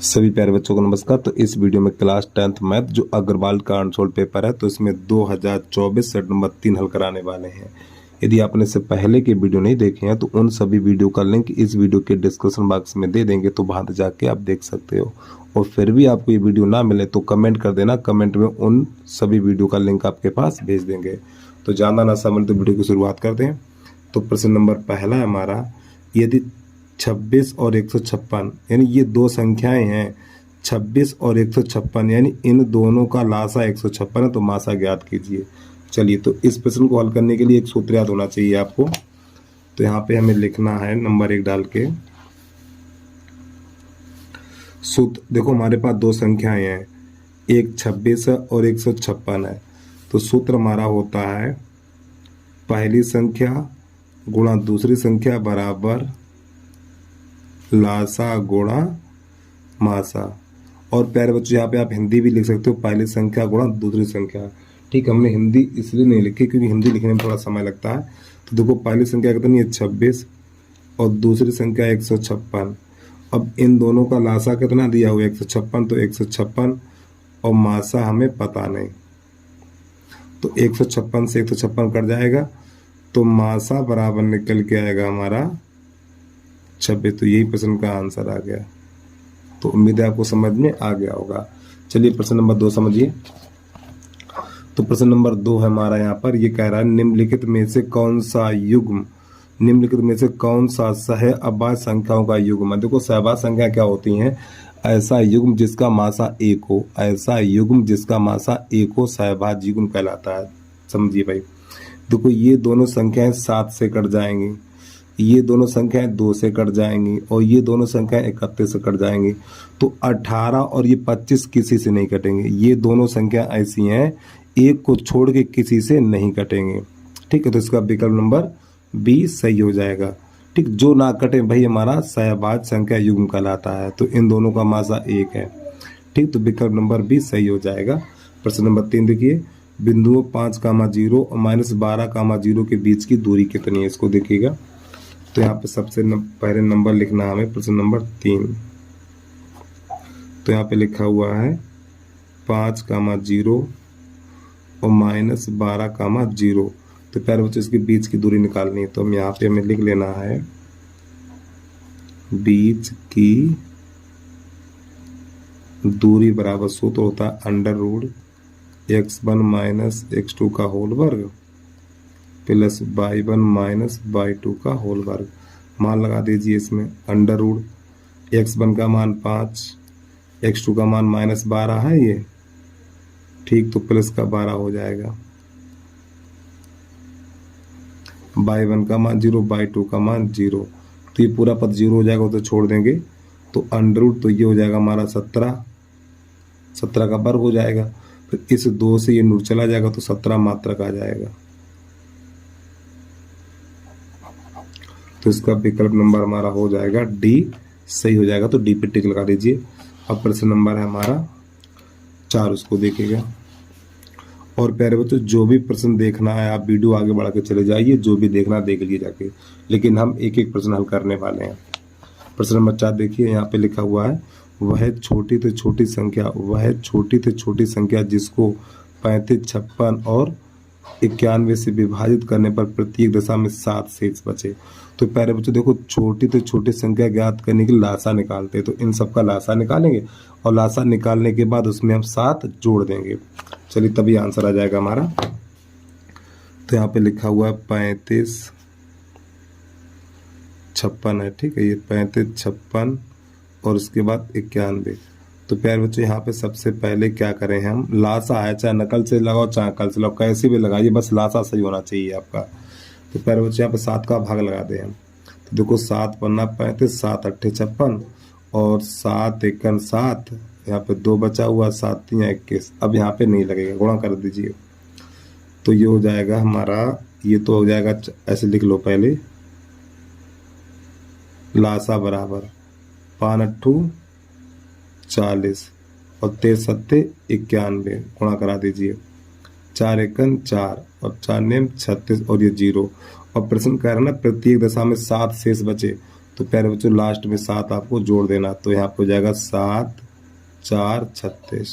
सभी प्यारे बच्चों को नमस्कार। तो इस वीडियो में क्लास 10th मैथ जो अग्रवाल का अनसोल्ड पेपर है, तो इसमें 2024 सेट नंबर 3 हल कराने वाले हैं। यदि आपने इससे पहले के वीडियो नहीं देखे हैं तो उन सभी वीडियो का लिंक इस वीडियो के डिस्क्रिप्शन बॉक्स में दे देंगे, तो वहां जाके आप देख सकते हो। और फिर भी आपको ये वीडियो ना मिले तो कमेंट कर देना, कमेंट में उन सभी वीडियो का लिंक आपके पास भेज देंगे। तो ज़्यादा ना समझ तो वीडियो की शुरुआत करते हैं। तो प्रश्न नंबर पहला है हमारा, यदि 26 और 156 यानी ये दो संख्याएं हैं, 26 और 156 यानी इन दोनों का लासा 156 है, तो मासा ज्ञात कीजिए। चलिए, तो इस प्रश्न को हल करने के लिए एक सूत्र याद होना चाहिए आपको। तो यहाँ पे हमें लिखना है नंबर 1 डाल के सूत्र। देखो हमारे पास दो संख्याएं हैं, एक 26 है और 156 है। तो सूत्र हमारा होता है पहली संख्या गुणा दूसरी संख्या बराबर लासा गुणा मासा। और प्यारे बच्चों यहाँ पे आप हिंदी भी लिख सकते हो, पहली संख्या गुणा दूसरी संख्या। ठीक, हमने हिंदी इसलिए नहीं लिखी क्योंकि हिंदी लिखने में थोड़ा समय लगता है। तो देखो पहली संख्या कितनी है 26 और दूसरी संख्या 156। अब इन दोनों का लासा कितना दिया हुआ है 156, तो 156 और मासा हमें पता नहीं, तो 156 से 156 कट जाएगा, तो मासा बराबर निकल के आएगा हमारा 26। तो यही प्रश्न का आंसर आ गया। तो उम्मीद है आपको समझ में आ गया होगा। चलिए प्रश्न नंबर 2 समझिए। तो प्रश्न नंबर 2 है हमारा, यहाँ पर ये कह रहा है निम्नलिखित में से कौन सा युग्म, निम्नलिखित में से कौन सा सहअभाज्य संख्याओं का युग्म है। देखो सहअभाज्य संख्या क्या होती हैं, ऐसा युग्म जिसका मासा 1 हो, ऐसा युग्म जिसका मासा 1 हो सहअभाज्य युग्म कहलाता है। समझिए भाई, देखो ये दोनों संख्याएं 7 से कट जाएंगी, ये दोनों संख्याएं 2 से कट जाएंगी और ये दोनों संख्याएं 31 से कट जाएंगी। तो 18 और ये 25 किसी से नहीं कटेंगे। ये दोनों संख्या ऐसी हैं एक को छोड़ के किसी से नहीं कटेंगे। ठीक है, तो इसका विकल्प नंबर बी सही हो जाएगा। ठीक, जो ना कटे भाई हमारा सहअभाज्य संख्या युग्म कहलाता है। तो इन दोनों का मासा 1 है। ठीक, तो विकल्प नंबर बी सही हो जाएगा। प्रश्न नंबर 3 देखिए, बिंदुओं 5,0 और -12,0 के बीच की दूरी कितनी है, इसको देखिएगा। तो यहाँ पे सबसे पहले नंबर लिखना है हमें, प्रश्न नंबर 3। तो यहाँ पे लिखा हुआ है 5,0 और -12,0। तो प्यारे बच्चों इसके बीच की दूरी निकालनी है, तो हम यहाँ पे हमें लिख लेना है बीच की दूरी बराबर सूत्र होता है √(x1 - x2) का होल वर्ग प्लस y1 - y2 का होल वर्ग। मान लगा दीजिए इसमें, √(x1) का मान 5, x2 का मान -12 है ये। ठीक, तो प्लस का 12 हो जाएगा, y1 का मान 0, y2 का मान 0। तो ये पूरा पद 0 हो जाएगा, तो छोड़ देंगे। तो √, तो ये हो जाएगा हमारा 17 का वर्ग हो जाएगा। फिर इस 2 से ये नूर चला जाएगा, तो 17 मात्रक आ जाएगा। तो इसका विकल्प नंबर हमारा हो जाएगा डी सही हो जाएगा। तो डी पे टिक लगा दीजिए। अब प्रश्न नंबर है हमारा 4, उसको देखिएगा। और प्यारे बच्चों जो भी प्रश्न देखना है आप वीडियो आगे बढ़ा के चले जाइए, जो भी देखना देख लीजिए जाके, लेकिन हम एक एक प्रश्न हल करने वाले हैं। प्रश्न नंबर 4 देखिए, यहाँ पे लिखा हुआ है वह छोटी से छोटी संख्या जिसको 35, 56 और 91 से विभाजित करने पर प्रत्येक दशा में 7 शेष बचे। तो प्यारे बच्चों देखो छोटी से छोटी संख्या ज्ञात करने के लिए लासा निकालते हैं। तो इन सब का लासा निकालेंगे और लासा निकालने के बाद उसमें हम 7 जोड़ देंगे। चलिए तभी आंसर आ जाएगा हमारा। तो यहाँ पे लिखा हुआ है 35, 56 है। ठीक है, ये 35, 56 और उसके बाद 91। तो प्यारे बच्चों यहाँ पे सबसे पहले क्या करें हम, लासा है, चाहे नकल से लगाओ चाहे अकल से लगाओ, कैसे भी लगाइए, बस लासा सही होना चाहिए आपका। तो प्यारे बच्चों यहाँ पे 7 का भाग लगा दें हम। तो देखो 7 पन्ना 35, 7 अट्ठे 56 और 7 एकन 7, यहाँ पे 2 बचा हुआ, 7 3 21। अब यहाँ पे नहीं लगेगा, गुणा कर दीजिए। तो ये हो जाएगा हमारा, ये तो हो जाएगा, ऐसे लिख लो पहले, लासा बराबर 5 अट्ठू 40 और 13 सत्ते 91, गुणा करा दीजिए। 4 एकन 4 और 4 नेम 36 और ये 0। और प्रश्न कह रहा है ना प्रत्येक दशा में 7 शेष बचे, तो प्यारे बच्चों लास्ट में 7 आपको जोड़ देना, तो यहाँ पे हो जाएगा 7 4 36,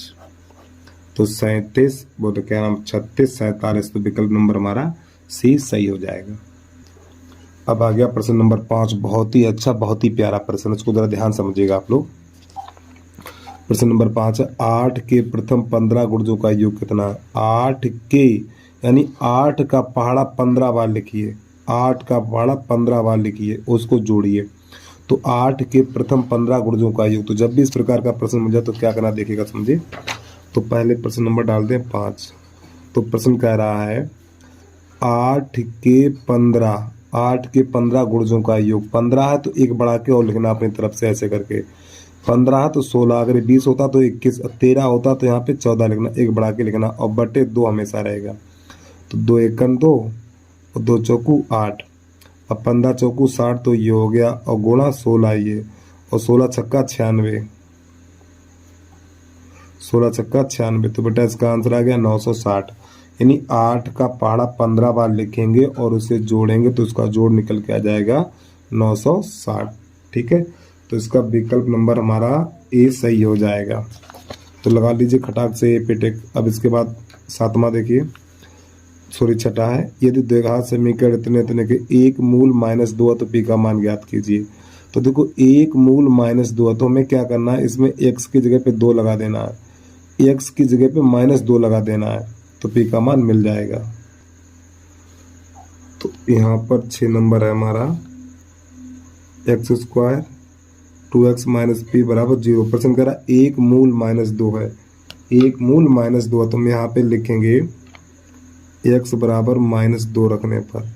तो 37 वो तो क्या नाम 36 47, तो विकल्प नंबर हमारा सी सही हो जाएगा। अब आ गया प्रश्न नंबर 5, बहुत ही अच्छा बहुत ही प्यारा प्रश्न, इसको जरा ध्यान समझिएगा आप लोग। प्रश्न नंबर 5 है 8 के प्रथम 15 गुणजों का योग कितना। 8 के यानी 8 का पहाड़ा 15 बार लिखिए, 8 का पहाड़ा 15 बार लिखिए, उसको जोड़िए, तो 8 के प्रथम 15 गुणजों का योग। तो जब भी इस प्रकार का प्रश्न मिल जाए तो क्या करना देखिएगा समझिए। तो पहले प्रश्न नंबर डाल दें 5, तो प्रश्न कह रहा है 8 के 15 गुणजों का योग। 15 है तो एक बढ़ा के और लिखना अपनी तरफ से ऐसे करके, 15 है तो 16, अगर 20 होता तो 21, 13 होता तो यहाँ पे 14 लिखना, एक बढ़ा के लिखना, और बटे 2 हमेशा रहेगा। तो 2 एकन 2 और 2 चौकू 8, अब 15 चौकू 60, तो ये हो गया, और गुणा 16 ये, और 16 छक्का 96, 16 छक्का 96, तो बेटा इसका आंसर आ गया 960। यानी 8 का पहाड़ा 15 बार लिखेंगे और उसे जोड़ेंगे तो उसका जोड़ निकल के आ जाएगा 960। ठीक है, तो इसका विकल्प नंबर हमारा ए सही हो जाएगा। तो लगा लीजिए खटाक से ए पे टिक। अब इसके बाद 7वां देखिए, सॉरी 6ठा है, यदि द्विघात समीकरण इतने इतने के एक मूल -2 तो पी का मान ज्ञात कीजिए। तो देखो एक मूल -2, तो हमें क्या करना है, इसमें x की जगह पे 2 लगा देना है, x की जगह पे -2 लगा देना है, तो पी का मान मिल जाएगा। तो यहाँ पर 6 नंबर है हमारा, x² 2x - p बराबर 0। प्रश्न कह रहा एक मूल -2 है, एक मूल -2, तो हम यहाँ पे लिखेंगे x बराबर -2 रखने पर,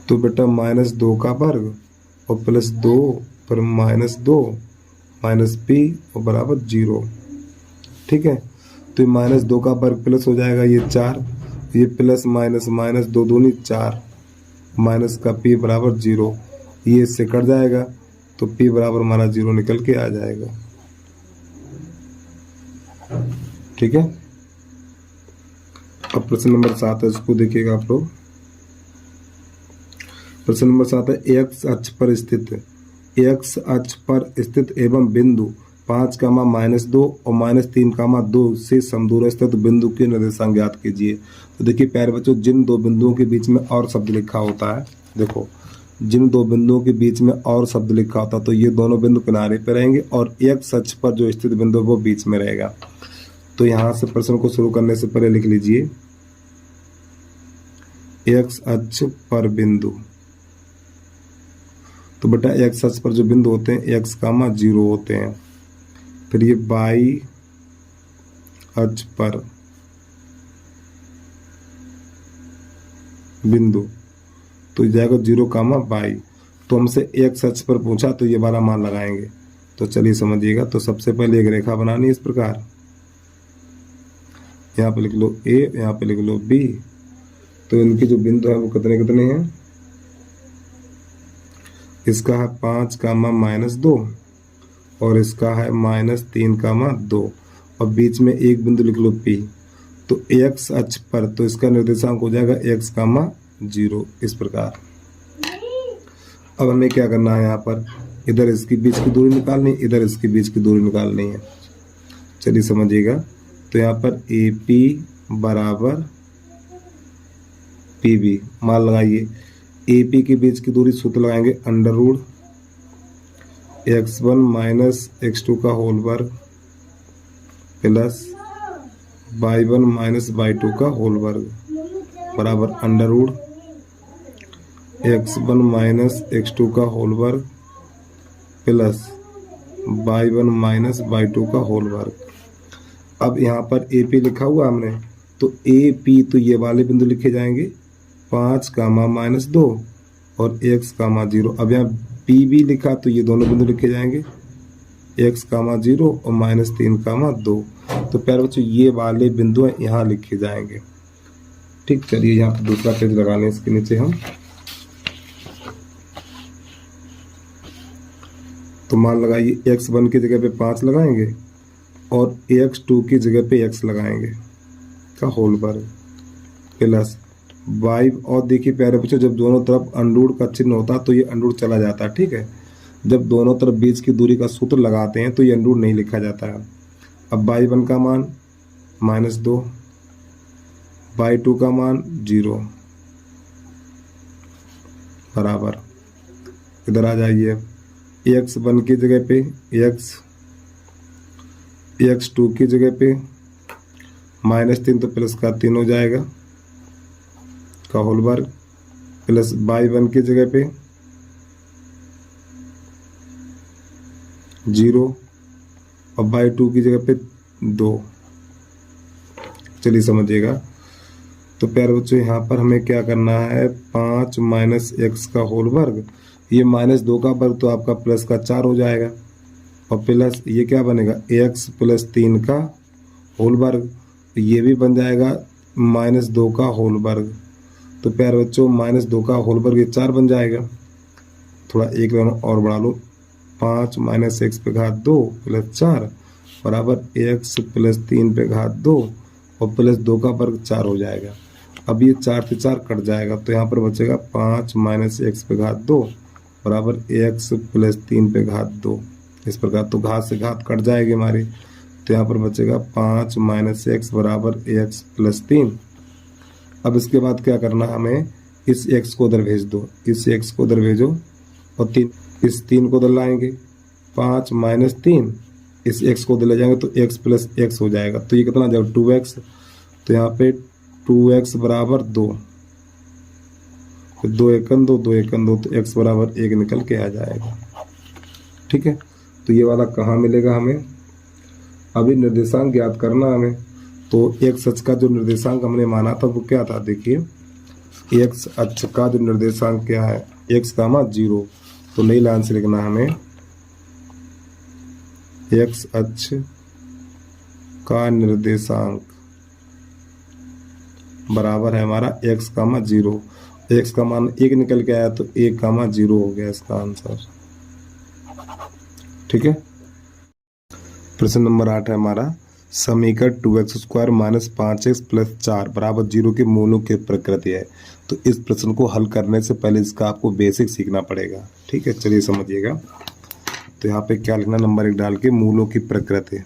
तो बेटा -2 का वर्ग और +2 पर -2 -p और बराबर 0। ठीक है, तो -2 का वर्ग प्लस हो जाएगा ये 4, ये प्लस माइनस 2 दूनी 4, माइनस का p बराबर 0, ये इससे कट जाएगा, तो p बराबर हमारा 0 निकल के आ जाएगा। ठीक है, अब प्रश्न नंबर 7 है, इसको देखिएगा आप लोग। प्रश्न नंबर 7 है x अक्ष पर स्थित एवं बिंदु 5, -2 और -3, से समदूर स्थित बिंदु के निर्देशांक ज्ञात कीजिए। तो देखिए प्यारे बच्चों, जिन दो बिंदुओं के बीच में और शब्द लिखा होता है, देखो जिन दो बिंदुओं के बीच में और शब्द लिखा होता है तो ये दोनों बिंदु किनारे पे रहेंगे और x अक्ष पर जो स्थित बिंदु है वो बीच में रहेगा। तो यहाँ से प्रश्न को शुरू करने से पहले लिख लीजिए x अक्ष पर बिंदु। तो बेटा x अक्ष पर जो बिंदु होते हैं x, 0 होते हैं। फिर ये y अक्ष पर बिंदु, तो जाएगा 0, y। तो हमसे x अक्ष पर पूछा तो ये वाला मान लगाएंगे। तो चलिए समझिएगा। तो सबसे पहले एक रेखा बनानी है इस प्रकार, यहाँ पे लिख लो a, यहाँ पे लिख लो b। तो इनके जो बिंदु है वो कितने कितने हैं, इसका है 5, -2 और इसका है -3, 2 और बीच में एक बिंदु लिख लो P। तो x अक्ष पर तो इसका निर्देशांक हो जाएगा x, 0 इस प्रकार। अब हमें क्या करना है, यहाँ पर इधर इसके बीच की दूरी निकालनी, इधर इसके बीच की दूरी निकालनी है। चलिए समझिएगा। तो यहाँ पर AP बराबर PB मान लगाइए। AP के बीच की दूरी सूत्र लगाएंगे √ x1 - x2 का होल वर्ग प्लस y1 - y2 का होल वर्ग बराबर √ x1 - x2 का होल वर्ग प्लस y1 - y2 का होल वर्ग। अब यहाँ पर AP लिखा हुआ हमने, तो AP तो ये वाले बिंदु लिखे जाएंगे 5, -2 और x, 0। अब यहाँ PB लिखा तो ये दोनों बिंदु लिखे जाएंगे x, 0 और -3, 2। तो प्यारे बच्चों ये वाले बिंदु यहाँ लिखे जाएंगे। ठीक, चलिए यहाँ पर दूसरा पेज लगा लें इसके नीचे हम। तो मान लगाइए x1 की जगह पे 5 लगाएंगे और x2 की जगह पे x लगाएंगे का होल वर्ग प्लस बाई, और देखिए प्यारे बच्चों, जब दोनों तरफ अंडूर का चिन्ह होता है तो ये अंडूर चला जाता है, ठीक है। जब दोनों तरफ बीच की दूरी का सूत्र लगाते हैं तो ये अंडूर नहीं लिखा जाता है। अब बाई 1 का मान -2, बाई 2 का मान 0 बराबर, इधर आ जाइए, x1 की जगह पे x2 की जगह पे -3 तो प्लस का 3 हो जाएगा का होल वर्ग, प्लस बाई 1 की जगह पे 0 और बाई 2 की जगह पे 2। चलिए समझिएगा। तो प्यारे बच्चों यहाँ पर हमें क्या करना है, 5 - x का होल वर्ग, ये -2 का वर्ग तो आपका प्लस का 4 हो जाएगा, और प्लस ये क्या बनेगा, x + 3 का होल वर्ग, ये भी बन जाएगा -2 का होल वर्ग। तो प्यारे बच्चों -2 का होल वर्ग ये 4 बन जाएगा। थोड़ा एक और बढ़ा लो, 5 - x पे घात 2 + 4 बराबर x + 3 पे घात 2 और प्लस 2 का वर्ग 4 हो जाएगा। अब ये 4 से 4 कट जाएगा तो यहाँ पर बचेगा 5 - x पे घात 2 बराबर x + 3 पे घात 2। इस प्रकार तो घात से घात कट जाएगी हमारी, तो यहाँ पर बचेगा 5 - x बराबर x + 3। अब इसके बाद क्या करना, हमें इस x को उधर भेज दो, इस x को उधर भेजो और इस 3 को उधर लाएंगे, 5 - 3 इस x को उधर ले जाएंगे तो x + x हो जाएगा, तो ये कितना जाएगा 2x, तो यहाँ पे 2x बराबर 2, तो 2 एकन 2 2 एकन 2, तो x बराबर 1 निकल के आ जाएगा, ठीक है। तो ये वाला कहाँ मिलेगा हमें, अभी निर्देशांक ज्ञात करना हमें। तो x अक्ष का जो निर्देशांक हमने माना था वो क्या था, देखिए x अक्ष का जो निर्देशांक क्या है, x, 0, तो नई लाइन से लिखना हमें, x अक्ष का निर्देशांक बराबर है हमारा x, 0, x का मान 1 निकल के आया तो 1, 0 हो गया इसका आंसर, ठीक है। प्रश्न नंबर 8 है हमारा, समीकरण 2x² - 5x + 4 बराबर 0 के मूलों की प्रकृति है। तो इस प्रश्न को हल करने से पहले इसका आपको बेसिक सीखना पड़ेगा, ठीक है। चलिए समझिएगा। तो यहाँ पे क्या लिखना, नंबर 1 डाल के मूलों की प्रकृति,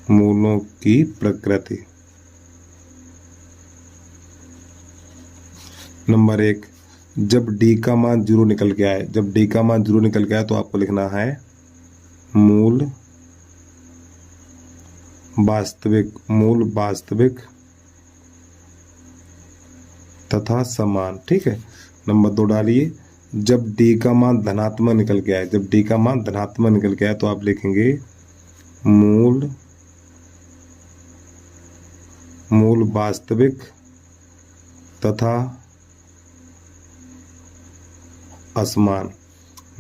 मूलों की प्रकृति। नंबर 1, जब d का मान 0 निकल के आए, जब d का मान 0 निकल के आए तो आपको लिखना है मूल वास्तविक तथा समान, ठीक है। नंबर 2 डालिए, जब d का मान धनात्मक निकल के आए, जब d का मान धनात्मक निकल के आए तो आप लिखेंगे मूल वास्तविक तथा असमान।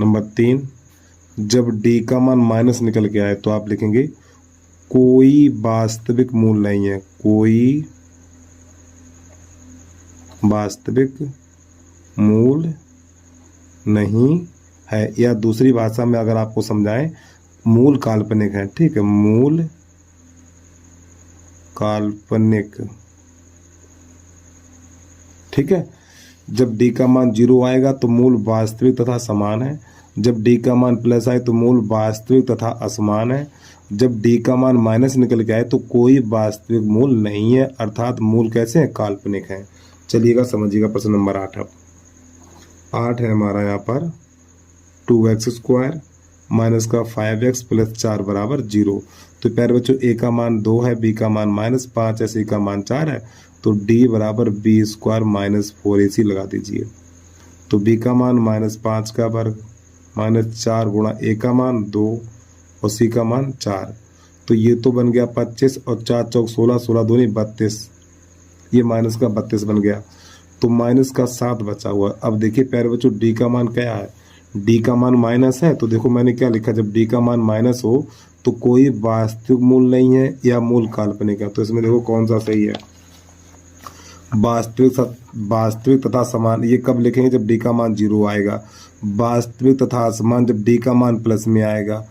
नंबर 3, जब d का मान माइनस निकल के आए तो आप लिखेंगे कोई वास्तविक मूल नहीं है, कोई वास्तविक मूल नहीं है, या दूसरी भाषा में अगर आपको समझाएं, मूल काल्पनिक है, ठीक है, मूल काल्पनिक, ठीक है। जब d का मान 0 आएगा तो मूल वास्तविक तथा समान है, जब d का मान प्लस आए तो मूल वास्तविक तथा असमान है, जब d का मान माइनस निकल के आए तो कोई वास्तविक मूल नहीं है, अर्थात मूल कैसे हैं, काल्पनिक हैं। चलिएगा समझिएगा प्रश्न नंबर 8 अब 8 है हमारा यहाँ पर 2x² - 5x + 4 बराबर 0। तो प्यारे बच्चों a का मान 2 है, b का मान -5 है, c का मान 4 है, तो d बराबर b² - 4ac लगा दीजिए। तो b का मान -5 का वर्ग -4 गुणा a का मान 2 और c का मान 4, तो ये तो बन गया 25 और 4 चौक 16, 16 दूनी 32, ये माइनस का 32 बन गया, तो माइनस का 7 बचा हुआ। अब देखिए प्यारे बच्चों d का मान क्या है, d का मान माइनस है, तो देखो मैंने क्या लिखा, जब d का मान माइनस हो तो कोई वास्तविक मूल नहीं है या मूल काल्पनिक है। तो इसमें देखो कौन सा सही है, वास्तविक तथा समान, ये कब लिखेंगे, जब d का मान 0 आएगा। वास्तविक तथा असमान जब d का मान प्लस में आएगा।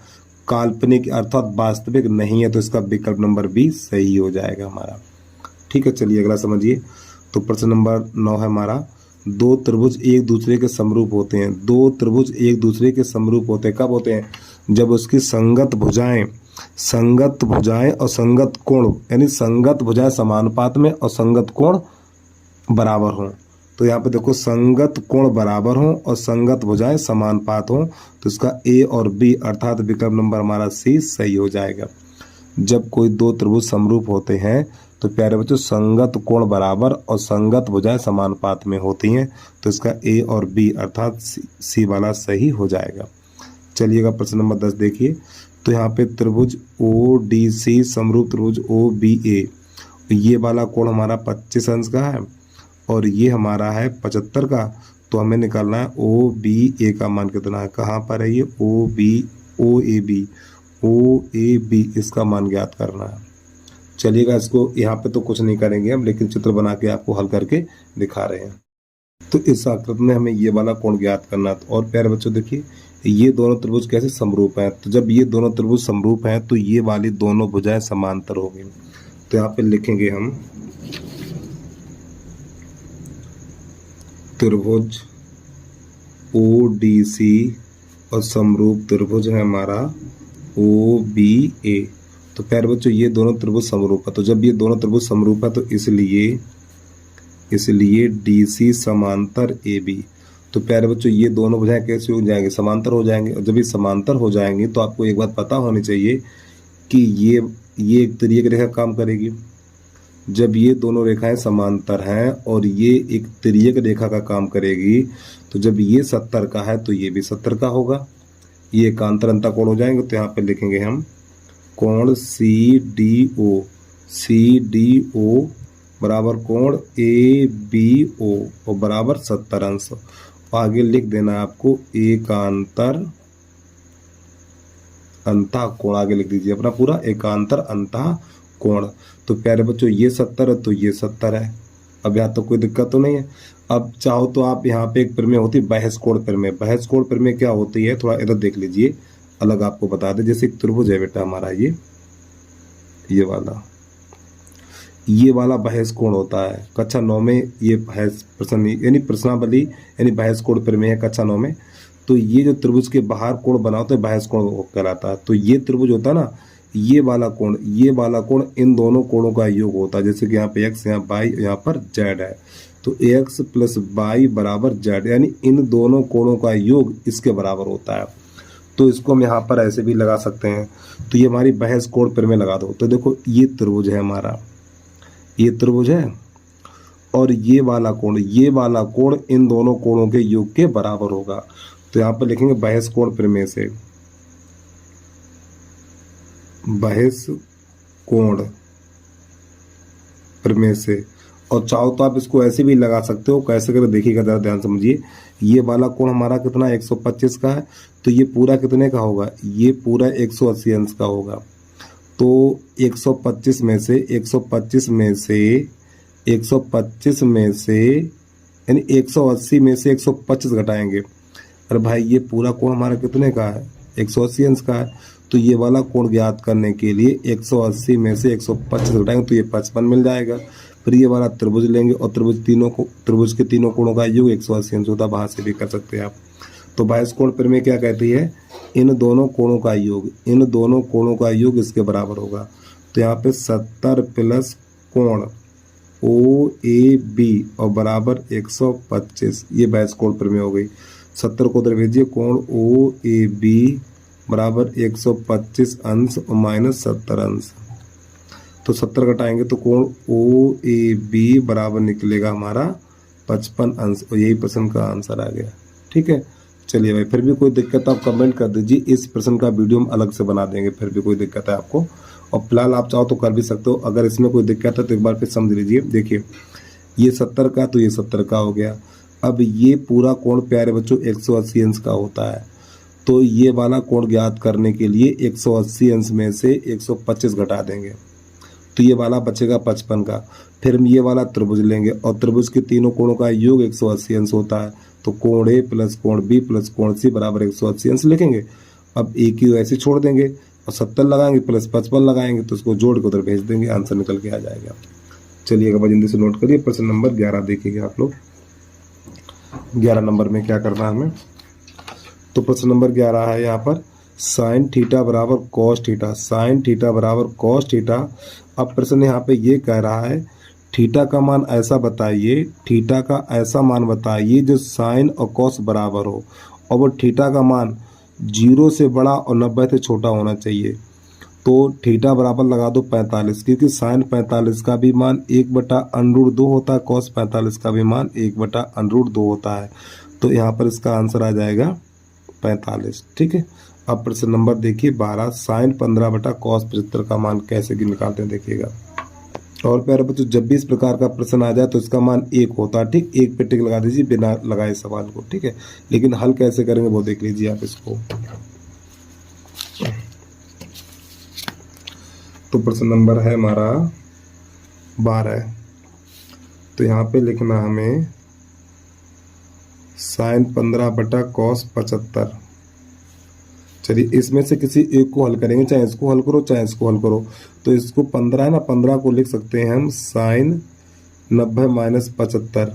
काल्पनिक अर्थात वास्तविक नहीं है, तो इसका विकल्प नंबर बी सही हो जाएगा हमारा, ठीक है। चलिए अगला समझिए। तो प्रश्न नंबर 9 है हमारा, दो त्रिभुज एक दूसरे के समरूप होते हैं। दो त्रिभुज एक दूसरे के समरूप होते हैं कब होते हैं? जब उसकी संगत भुजाएं और संगत कोण, यानी संगत भुजाएं समानुपात में और संगत कोण बराबर हों। तो यहाँ पे देखो संगत कोण बराबर हों और संगत भुजाएं समानुपात हों, तो इसका ए और बी अर्थात विकल्प नंबर हमारा सी सही हो जाएगा। जब कोई दो त्रिभुज समरूप होते हैं तो प्यारे बच्चों संगत कोण बराबर और संगत भुजाएं समानुपात में होती हैं, तो इसका ए और बी अर्थात सी वाला सही हो जाएगा। चलिएगा प्रश्न नंबर 10 देखिए। तो यहाँ पे त्रिभुज ओ डी सी समरूप त्रिभुज ओ बी ए, ये वाला कोण हमारा 25 अंश का है और ये हमारा है 75 का। तो हमें निकालना है ओ बी ए का मान कितना है। कहाँ पर है ये? ओ ए बी इसका मान ज्ञात करना है। चलिएगा इसको यहाँ पे तो कुछ नहीं करेंगे हम, लेकिन चित्र बना के आपको हल करके दिखा रहे हैं। तो इस आकृति में हमें ये वाला कोण ज्ञात करना है। और प्यारे बच्चों देखिए ये दोनों त्रिभुज कैसे समरूप हैं। तो जब ये दोनों त्रिभुज समरूप हैं तो ये वाली दोनों भुजाएं समांतर होंगी। तो यहाँ पे लिखेंगे हम त्रिभुज ओ डी सी और समरूप त्रिभुज है हमारा ओ बी ए। तो प्यारे बच्चों ये दोनों त्रिभुज समरूप है। तो जब ये दोनों त्रिभुज समरूप है तो इसलिए डी सी समांतर ए बी। तो प्यारे बच्चों ये दोनों भुजाएं कैसे हो जाएंगे? समांतर हो जाएंगे। और जब ये समांतर हो जाएंगी तो आपको एक बात पता होनी चाहिए कि ये एक तिर्यक रेखा काम करेगी। जब ये दोनों रेखाएं समांतर हैं और ये एक तिर्यक रेखा का काम करेगी, तो जब ये 70 का है तो ये भी 70 का होगा। ये एकांतर अंतः कोण हो जाएंगे। तो यहाँ पे लिखेंगे हम कोण सी डी ओ बराबर कोण ए बी ओ और बराबर 70 अंश। आगे लिख देना है आपको एकांतर अंतः कोण, आगे लिख दीजिए अपना पूरा एकांतर अंतः कोण। तो प्यारे बच्चों ये 70 है तो ये 70 है। अब यहाँ तो कोई दिक्कत तो नहीं है। अब चाहो तो आप यहाँ पे एक प्रमेय होती है बहस कोण प्रमेय। बहस कोण प्रमेय क्या होती है थोड़ा इधर देख लीजिए, अलग आपको बता दे। जैसे एक त्रिभुज है बेटा हमारा ये वाला बहस कोण होता है। कक्षा 9 में ये बहस प्रश्न यानी प्रश्नावली यानी बहस कोण प्रमेय है कक्षा 9 में। तो ये जो त्रिभुज के बाहर कोण बना होता है बहस कोण कहलाता है। तो ये त्रिभुज होता है ना, ये वाला कोण इन दोनों कोणों का योग होता है। जैसे कि यहाँ पे x, यहाँ y, यहाँ पर z है। तो x प्लस y बराबर z, यानी इन दोनों कोणों का योग इसके बराबर होता है। तो इसको हम यहाँ पर ऐसे भी लगा सकते हैं। तो ये हमारी बहस कोण प्रमेय लगा दो। तो देखो ये त्रिभुज है हमारा, ये त्रिभुज है और ये वाला कोण इन दोनों कोणों के योग के बराबर होगा। तो यहाँ पर लिखेंगे बहस कोण प्रमेय से, बहस कोण प्रमेय से। और चाहो तो आप इसको ऐसे भी लगा सकते हो। कैसे करें देखिएगा, जरा ध्यान समझिए। ये वाला कोण हमारा कितना 125 का है, तो ये पूरा कितने का होगा? ये पूरा 180 अंश का होगा। तो 125 में से यानी 180 में से 125 घटाएंगे। अरे भाई ये पूरा कोण हमारा कितने का है? 180 अंश का है। तो ये वाला कोण ज्ञात करने के लिए 180 में से 125 घटाएंगे तो ये 55 मिल जाएगा। फिर ये वाला त्रिभुज लेंगे और त्रिभुज के तीनों कोणों का योग 180 अंश होता है। वहां से भी कर सकते हैं आप। तो बहस कोण प्रमेय क्या कहती है? इन दोनों कोणों का योग इसके बराबर होगा। तो यहाँ पे 70 प्लस कोण ओ ए बी और बराबर 125, ये बहस कोण प्रमेय हो गई। 70 को उधर भेजिए, कोण ओ ए बी बराबर 125 अंश और माइनस 70 अंश। तो 70 घटाएंगे तो कोण ओ ए बी बराबर निकलेगा हमारा 55 अंश और यही प्रश्न का आंसर आ गया। ठीक है, चलिए भाई। फिर भी कोई दिक्कत आप कमेंट कर दीजिए, इस प्रश्न का वीडियो हम अलग से बना देंगे। फिर भी कोई दिक्कत है आपको, और फिलहाल आप चाहो तो कर भी सकते हो। अगर इसमें कोई दिक्कत है तो एक बार फिर समझ लीजिए। देखिए ये 70 का तो ये 70 का हो गया। अब ये पूरा कोण प्यारे बच्चों 180 अंश का होता है। तो ये वाला कोण ज्ञात करने के लिए 180 अंश में से 125 घटा देंगे तो ये वाला बचेगा 55 का। फिर हम ये वाला त्रिभुज लेंगे और त्रिभुज के तीनों कोणों का योग 180 अंश होता है। तो कोण ए प्लस कोण बी प्लस कोण सी बराबर 180 अंश लिखेंगे। अब ए की ऐसे छोड़ देंगे और 70 लगाएंगे प्लस 55 लगाएंगे तो उसको जोड़ के उधर भेज देंगे, आंसर निकल के आ जाएगा। चलिए एक बार जल्दी से नोट करिए। प्रश्न नंबर 11 देखिएगा आप लोग। 11 नंबर में क्या करना है हमें, तो प्रश्न नंबर 11 है यहाँ पर साइन थीटा बराबर कॉस थीटा, साइन थीटा बराबर कॉस थीटा। अब प्रश्न यहाँ पे ये कह रहा है थीटा का मान ऐसा बताइए, थीटा का ऐसा मान बताइए जो साइन और कॉस बराबर हो, और वो थीटा का मान 0 से बड़ा और 90 से छोटा होना चाहिए। तो थीटा बराबर लगा दो 45, क्योंकि साइन 45 का भी मान 1/√2 होता है, कॉस 45 का भी मान 1/√2 होता है। तो यहाँ पर इसका आंसर आ जाएगा 45। ठीक है। अब प्रश्न नंबर देखिए 12, साइन 15/कॉस 75 का मान कैसे निकालते हैं देखिएगा। और प्यारे बच्चों जब भी इस प्रकार का प्रश्न आ जाए तो इसका मान 1 होता है। ठीक, 1 पे टिक लगा दीजिए बिना लगाए सवाल को। ठीक है, लेकिन हल कैसे करेंगे वो देख लीजिए आप इसको। तो प्रश्न नंबर है हमारा 12। तो यहाँ पे लिखना हमें साइन 15/कॉस 75। चलिए इसमें से किसी एक को हल करेंगे, चाहे इसको हल करो चाहे इसको हल करो। तो इसको 15 है ना, 15 को लिख सकते हैं हम साइन 90 - 75।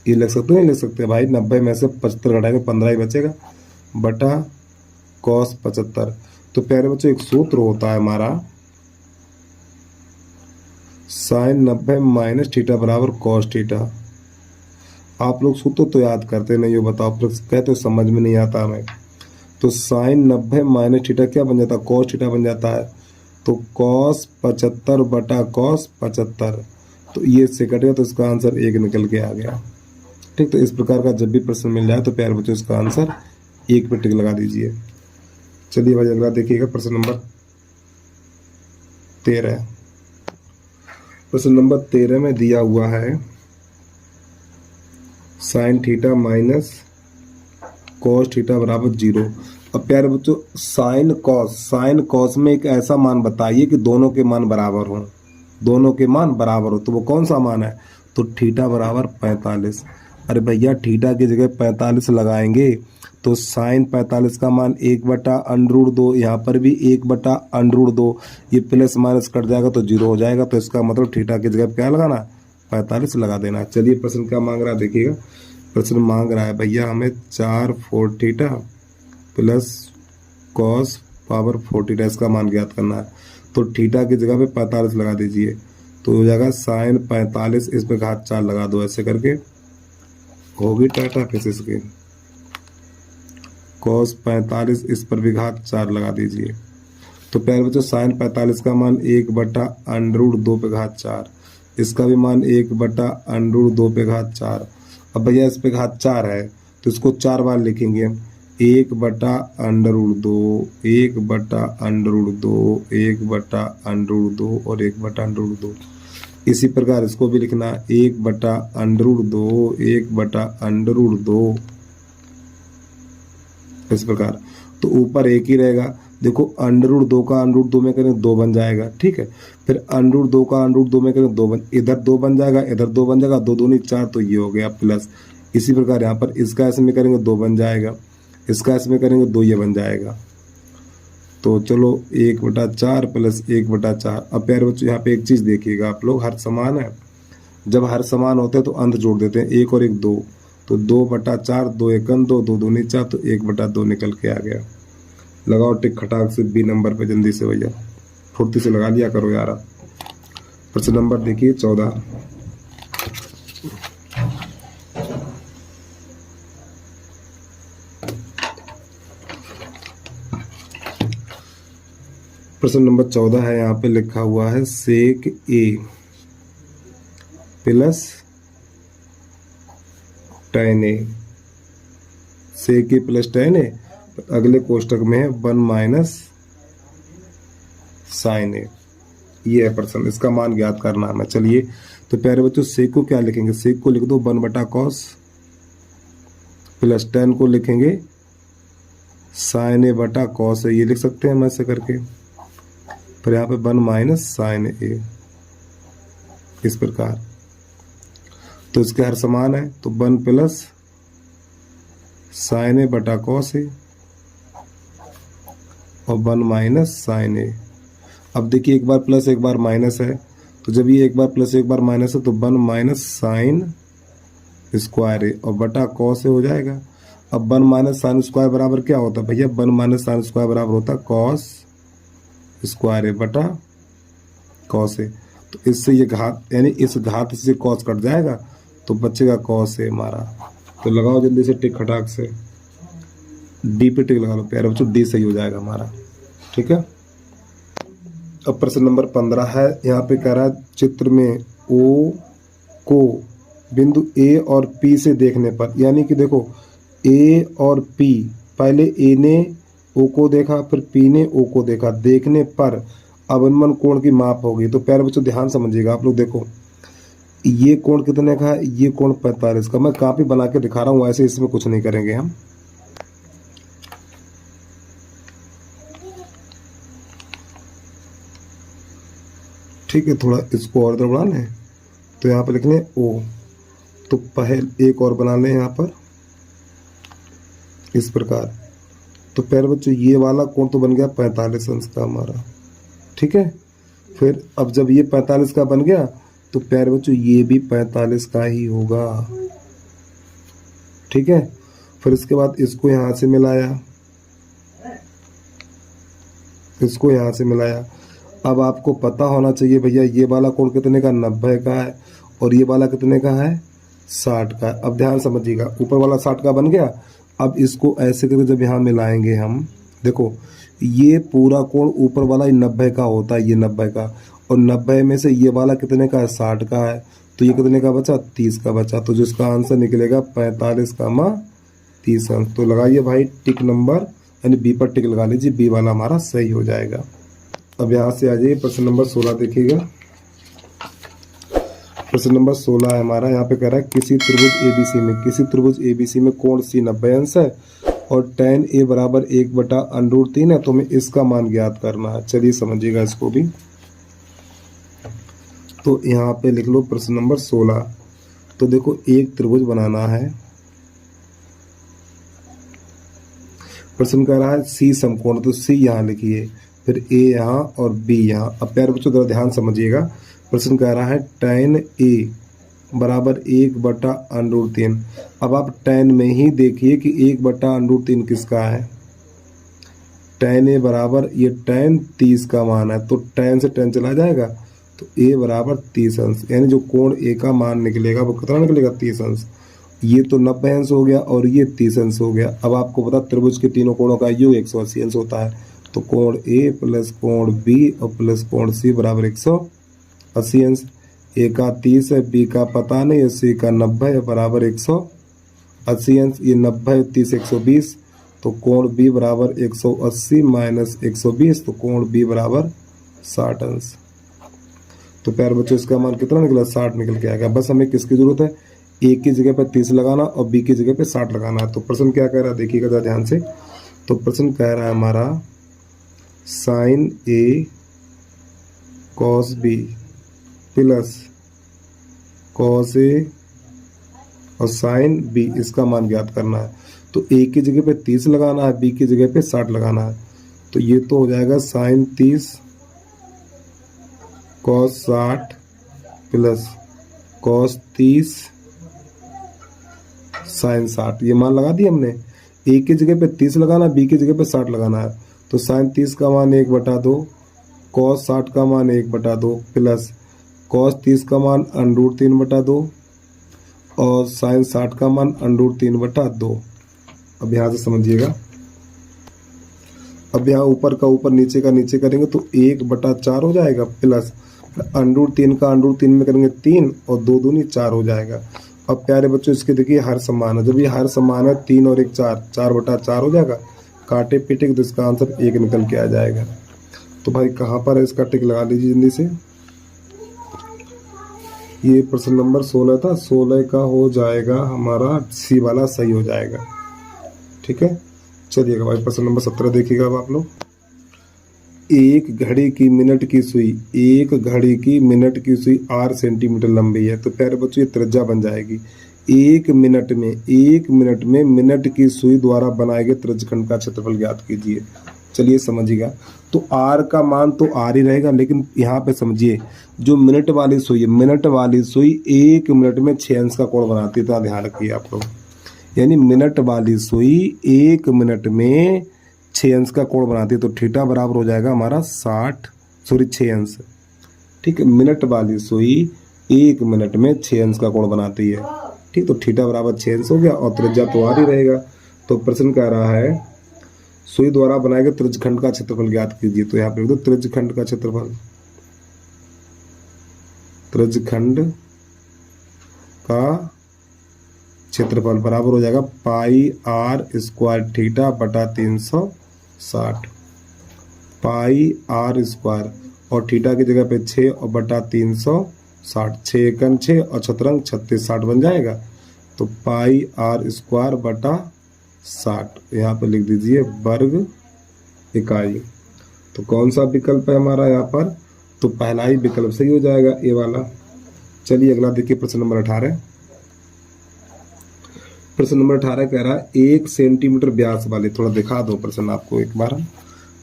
ये लिख सकते हैं, नहीं लिख सकते भाई, 90 में से 75 घटाएंगे 15 ही बचेगा बटा कॉस 75। तो प्यारे बच्चों एक सूत्र होता है हमारा साइन 90 - थीटा बराबर कॉस थीटा। आप लोग सूत्र तो याद करते नहीं हो, बताओ कहते समझ में नहीं आता हमें। तो साइन 90 - थीटा क्या बन जाता है, कॉस थीटा बन जाता है। तो कॉस 75 बटा कॉस 75। तो ये इससे कटेगा तो इसका आंसर 1 निकल के आ गया। ठीक, तो इस प्रकार का जब भी प्रश्न मिल जाए तो प्यारे बच्चों इसका आंसर 1 पे टिक लगा दीजिए। चलिए भाई अगला देखिएगा प्रश्न नंबर 13। प्रश्न नंबर 13 में दिया हुआ है sine theta minus cos theta बराबर 0। अब प्यारे बच्चों साइन कॉस में एक ऐसा मान बताइए कि दोनों के मान बराबर हों, दोनों के मान बराबर हो। तो वो कौन सा मान है, तो थीटा बराबर 45। अरे भैया थीटा की जगह 45 लगाएंगे तो साइन 45 का मान 1/√2, यहाँ पर भी 1/√2, ये प्लस माइनस कट जाएगा तो 0 हो जाएगा। तो इसका मतलब थीटा की जगह क्या लगाना, 45 लगा देना। चलिए प्रश्न क्या मांग रहा है देखिएगा। प्रश्न मांग रहा है भैया हमें 4 theta plus cos power 4 theta, इसका मान ज्ञात करना है। तो थीटा की जगह पे 45 लगा दीजिए तो हो जाएगा साइन 45, इस पे घात 4 लगा दो, ऐसे करके होगी टाटा फिर इसके कॉस 45, इस पर भी घात 4 लगा दीजिए। तो प्यारे बच्चों साइन 45 का मान 1/√2 पे घात 4, इसका भी मान 1/√2 पे घात 4। अब भैया इस पे घात 4 है तो इसको 4 बार लिखेंगे हम, 1/√2, 1/√2, 1/√2 और 1/√2। इसी प्रकार इसको भी लिखना 1/√2, 1/√2 इस प्रकार। तो ऊपर 1 ही रहेगा, देखो √2 का √2 में करें 2 बन जाएगा। ठीक है, फिर √2 का √2 में करें 2 इधर 2 बन जाएगा, इधर 2 बन जाएगा, 2 दूनी 4, तो ये हो गया प्लस। इसी प्रकार यहाँ पर इसका इसमें करेंगे 2 बन जाएगा, इसका इसमें करेंगे 2, ये बन जाएगा। तो चलो 1/4 प्लस 1/4। अब प्यारे बच्चों यहाँ पे एक चीज देखिएगा आप लोग, हर समान है, जब हर समान होते हैं तो अंत जोड़ देते हैं, 1 और 1 2, तो 2/4, 2 1 2, 2 दूनी 4, तो 1/2 निकल के आ गया। लगाओ टिक खटाक से बी नंबर पे जल्दी से भैया, फुर्ती से लगा लिया करो यार। प्रश्न नंबर देखिए 14। प्रश्न नंबर 14 है, यहाँ पे लिखा हुआ है सेक ए प्लस tan ए, सेक ए प्लस tan ए, अगले कोष्टक में है 1 माइनस साइन ए। ये है प्रश्न, इसका मान ज्ञात करना है। चलिए तो प्यारे बच्चों सेक को क्या लिखेंगे, सेक को लिख दो 1/cos प्लस tan को लिखेंगे साइन ए बटा कॉस ए, ये लिख सकते हैं हम ऐसे करके। फिर यहाँ पे 1 माइनस साइन ए, इस प्रकार। तो इसके हर समान है तो 1 प्लस साइन ए बटा कॉस ए और 1 माइनस साइन ए। अब देखिए एक बार प्लस एक बार माइनस है तो जब ये एक बार प्लस एक बार माइनस है तो 1 माइनस साइन स्क्वायर ए और बटा कॉस ए हो जाएगा। अब 1 माइनस साइन स्क्वायर बराबर क्या होता है भैया, 1 माइनस साइन स्क्वायर बराबर होता है कॉस स्क्वायर ए बटा कॉस ए। तो इससे ये घात यानी इस घात से कॉस कट जाएगा तो बचेगा कॉस ए हमारा। तो लगाओ जल्दी से टिक खटाक से, डी पे टिक लगा लो प्यारे बच्चों, डी सही हो जाएगा हमारा। ठीक है। अब प्रश्न नंबर 15 है, यहाँ पे कह रहा है चित्र में ओ को बिंदु ए और पी से देखने पर, यानी कि देखो ए और पी, पहले ए ने ओ को देखा फिर पी ने ओ को देखा, देखने पर अवनमन कोण की माप होगी। तो प्यारे बच्चों ध्यान समझिएगा आप लोग, देखो ये कोण कितने का है, ये कोण 45 का। मैं कॉपी बना के दिखा रहा हूँ, ऐसे इसमें कुछ नहीं करेंगे हम। ठीक है, थोड़ा इसको और इधर बढ़ा लें तो यहाँ पर लिख लें ओ, तो पहले एक और बना लें यहाँ पर इस प्रकार। तो प्यारे बच्चों ये वाला कोण तो बन गया 45 अंश का हमारा। ठीक है, फिर अब जब ये 45 का बन गया तो प्यारे बच्चों ये भी 45 का ही होगा। ठीक है, फिर इसके बाद इसको यहां से मिलाया, इसको यहां से मिलाया। अब आपको पता होना चाहिए भैया ये वाला कोण कितने का, 90 का है, और ये वाला कितने का है, 60 का। अब ध्यान समझिएगा, ऊपर वाला 60 का बन गया। अब इसको ऐसे करके जब यहाँ मिलाएंगे हम, देखो ये पूरा कोण ऊपर वाला 90 का होता है, ये 90 का, और 90 में से ये वाला कितने का है, 60 का है, तो ये कितने का बचा, 30 का बचा। तो जिसका आंसर निकलेगा 45 का 30 अंश। तो लगाइए भाई टिक नंबर, यानी बी पर टिक लगा लीजिए, बी वाला हमारा सही हो जाएगा। अब यहाँ से आ जाइए प्रश्न नंबर 16 देखिएगा। प्रश्न नंबर 16 है हमारा, यहाँ पे कह रहा है किसी त्रिभुज एबीसी में, किसी त्रिभुज एबीसी में कोण सी 90 अंश है और tan a बराबर 1/√3 है, तो हमें इसका मान ज्ञात करना है। चलिए समझिएगा इसको भी। तो यहाँ पे लिख लो प्रश्न नंबर 16। तो देखो एक त्रिभुज बनाना है, प्रश्न कह रहा है सी समकोण, तो सी यहाँ लिखिए, फिर ए यहाँ और बी यहाँ। अब प्यारे बच्चों जरा ध्यान समझिएगा, प्रश्न कह रहा है tan a बराबर 1/√3। अब आप tan में ही देखिए कि 1/√3 किसका है। tan a बराबर, ये tan 30 का मान है, तो tan से tan चला जाएगा, तो a बराबर 30 अंश, यानी जो कोण a का मान निकलेगा वो कितना निकलेगा, 30 अंश। ये तो 90 अंश हो गया और ये 30 अंश हो गया। अब आपको पता त्रिभुज के तीनों कोणों का योग 180 अंश होता है, तो कोण a प्लस कोण b और प्लस कोण c बराबर 180 अंश। ए का 30 है, बी का पता नहीं है, सी का 90 है, बराबर 180 अंश। ये 90 30 120, तो कोण बी बराबर 180 माइनस 120, तो कोण बी बराबर 60 अंश। तो प्यारे बच्चों इसका मान कितना निकला, 60 निकल के आएगा। बस हमें किसकी जरूरत है, ए की जगह पर 30 लगाना और बी की जगह पे 60 लगाना है। तो प्रश्न क्या कह रहा है देखिएगा जरा ध्यान से। तो प्रश्न कह रहा है हमारा sign A cos B plus cos A और साइन बी, इसका मान ज्ञात करना है। तो ए की जगह पे 30 लगाना है, बी की जगह पे 60 लगाना है। तो ये तो हो जाएगा sine 30 cos 60 plus cos 30 sine 60। ये मान लगा दिया हमने। ए की जगह पे 30 लगाना, बी की जगह पे 60 लगाना है। तो साइन 30 का मान 1/2, कॉस 60 का मान 1/2 प्लस कॉस 30 का मान √3/2 और साइन 60 का मान √3/2। अब यहाँ से समझिएगा, अब यहाँ ऊपर का ऊपर नीचे का नीचे करेंगे तो 1/4 हो जाएगा, प्लस √3 का √3 में करेंगे 3 और 2 दूनी 4 हो जाएगा। अब प्यारे बच्चों इसके देखिए हर समान है, जब ये हर समान है 3 और 1 4, 4/4 हो जाएगा। काटे पीटे तो इसका आंसर 1 निकल के आ जाएगा। तो भाई कहाँ पर है, इसका टिक लगा लीजिए जल्दी से। ये प्रश्न नंबर 16 था, 16 का हो जाएगा हमारा सी वाला सही हो जाएगा। ठीक है, चलिएगा भाई प्रश्न नंबर 17 देखिएगा अब आप लोग। एक घड़ी की मिनट की सुई, एक घड़ी की मिनट की सुई 8 सेंटीमीटर लंबी है। तो प्यारे बच्चों ये त्रिज्या बन जाएगी। एक मिनट में मिनट की सुई द्वारा बनाए गए त्रिज्यखंड का क्षेत्रफल ज्ञात कीजिए। चलिए समझिएगा। तो आर का मान तो आर ही रहेगा, लेकिन यहाँ पे समझिए जो मिनट वाली सुई है, मिनट वाली सुई 1 मिनट में 6 अंश का कोण बनाती है, तो ध्यान रखिए आप लोग। यानी मिनट वाली सुई 1 मिनट में 6 अंश का कोण बनाती है, तो थीटा बराबर हो जाएगा हमारा 6 अंश। ठीक है, मिनट वाली सुई 1 मिनट में 6 अंश का कोण बनाती है। ठीक, तो थीटा बराबर 6 अंश हो गया और त्रिज्या तो आ ही रहेगा। तो प्रश्न कह रहा है सुई द्वारा बनाए गए त्रिज्यखंड का क्षेत्रफल ज्ञात कीजिए। तो यहाँ पे लिख दो त्रिज्यखंड का क्षेत्रफल। त्रिज्यखंड का क्षेत्रफल बराबर हो जाएगा पाई आर स्क्वायर थीटा बटा 360। पाई आर स्क्वायर और थीटा की जगह पे 6 और बटा 360। 6 एकम 6 और छतरंग 36, 60 बन जाएगा। तो पाई आर स्क्वायर बटा 60 यहाँ पे लिख दीजिए वर्ग इकाई। तो कौन सा विकल्प है हमारा यहाँ पर? तो पहला ही विकल्प सही हो जाएगा, ए वाला। चलिए अगला देखिए प्रश्न नंबर 18। प्रश्न नंबर 18 कह रहा है 1 सेंटीमीटर व्यास वाले, थोड़ा दिखा दो प्रश्न आपको एक बार।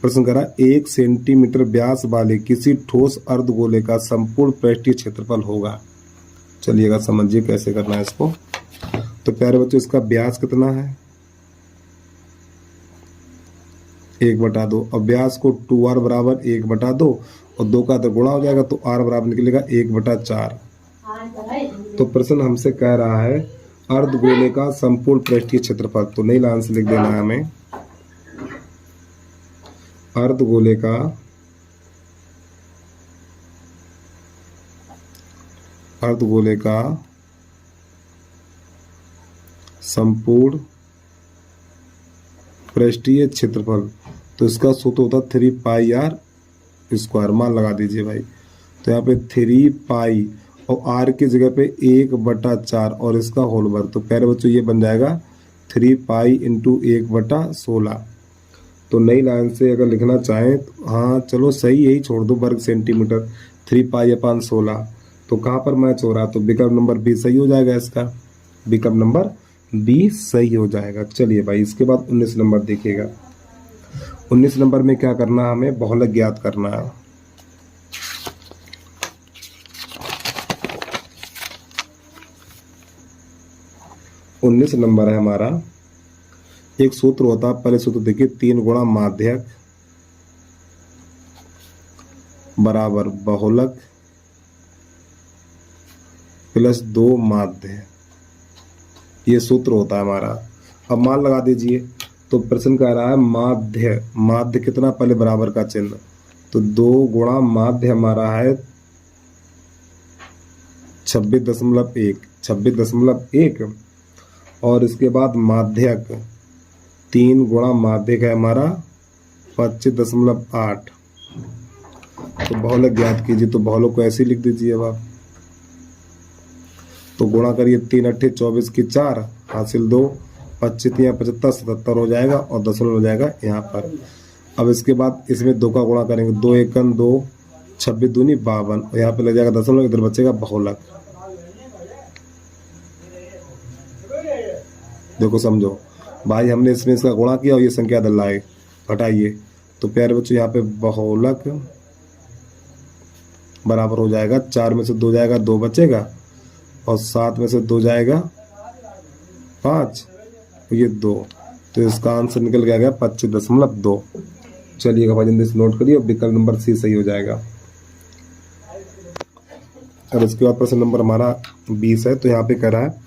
प्रश्न कह रहा है 1 सेंटीमीटर व्यास वाले किसी ठोस अर्धगोले का संपूर्ण पृष्ठीय क्षेत्रफल होगा। चलिएगा समझिए कैसे करना है इसको। तो प्यारे बच्चों इसका व्यास कितना है? 1/2। अब व्यास को 2r बराबर 1/2 और 2 का गुणा हो जाएगा, तो r बराबर निकलेगा 1/4। तो प्रश्न हमसे कह रहा है अर्धगोले का संपूर्ण पृष्ठीय क्षेत्रफल। तो नई लाइन से लिख देना है हमें अर्धगोले का संपूर्ण पृष्ठीय क्षेत्रफल। तो इसका सूत्र होता है 3 पाई आर स्क्वायर। मान लगा दीजिए भाई। तो यहाँ पे 3 पाई और आर की जगह पे 1/4 और इसका होल वर्ग। तो प्यारे बच्चों ये बन जाएगा 3 पाई इंटू 1/16। तो नई लाइन से अगर लिखना चाहें तो हाँ चलो सही, यही छोड़ दो वर्ग सेंटीमीटर। 3 पाई/16 तो कहाँ पर मैच हो रहा? तो विकल्प नंबर बी सही हो जाएगा इसका। विकल्प नंबर बी सही हो जाएगा। चलिए भाई इसके बाद 19 नंबर देखिएगा। 19 नंबर में क्या करना है हमें? बहुलक ज्ञात करना है। उन्नीस नंबर है हमारा। एक सूत्र होता है, पहले सूत्र देखिए 3 गुणा माध्यक बराबर बहुलक प्लस 2 माध्य। ये सूत्र होता है हमारा। अब मान लगा दीजिए। तो प्रश्न कह रहा है माध्य, माध्य कितना? पहले बराबर का चिन्ह। तो 2 गुणा माध्य हमारा है 26.1 और इसके बाद माध्यक 3 गुणा माध्यक है हमारा 25.8। तो बहुलक ज्ञात कीजिए। तो बहुलक को ऐसे लिख दीजिए अब आप। तो गुणा करिए 3 8 24 की 4 हासिल 2 25 75 77 हो जाएगा और दशमलव हो जाएगा यहाँ पर। अब इसके बाद इसमें 2 का गुणा करेंगे। 2 एकम 2 26 दूनी 52 और यहाँ पे लग जाएगा दशमलव, इधर बचेगा बहुलक। देखो समझो भाई, हमने इसमें इसका गुणा किया और ये संख्या इधर लाए, घटाइए। तो प्यारे बच्चों यहाँ पे बहुलक बराबर हो जाएगा 4 में से 2 जाएगा 2 बचेगा और 7 में से 2 जाएगा 5 और ये 2। तो इसका आंसर निकल के आ गया 25.2। चलिएगा भाई जल्दी से नोट करिए। विकल्प नंबर सी सही हो जाएगा। और इसके बाद प्रश्न नंबर हमारा 20 है। तो यहाँ पे कह रहा है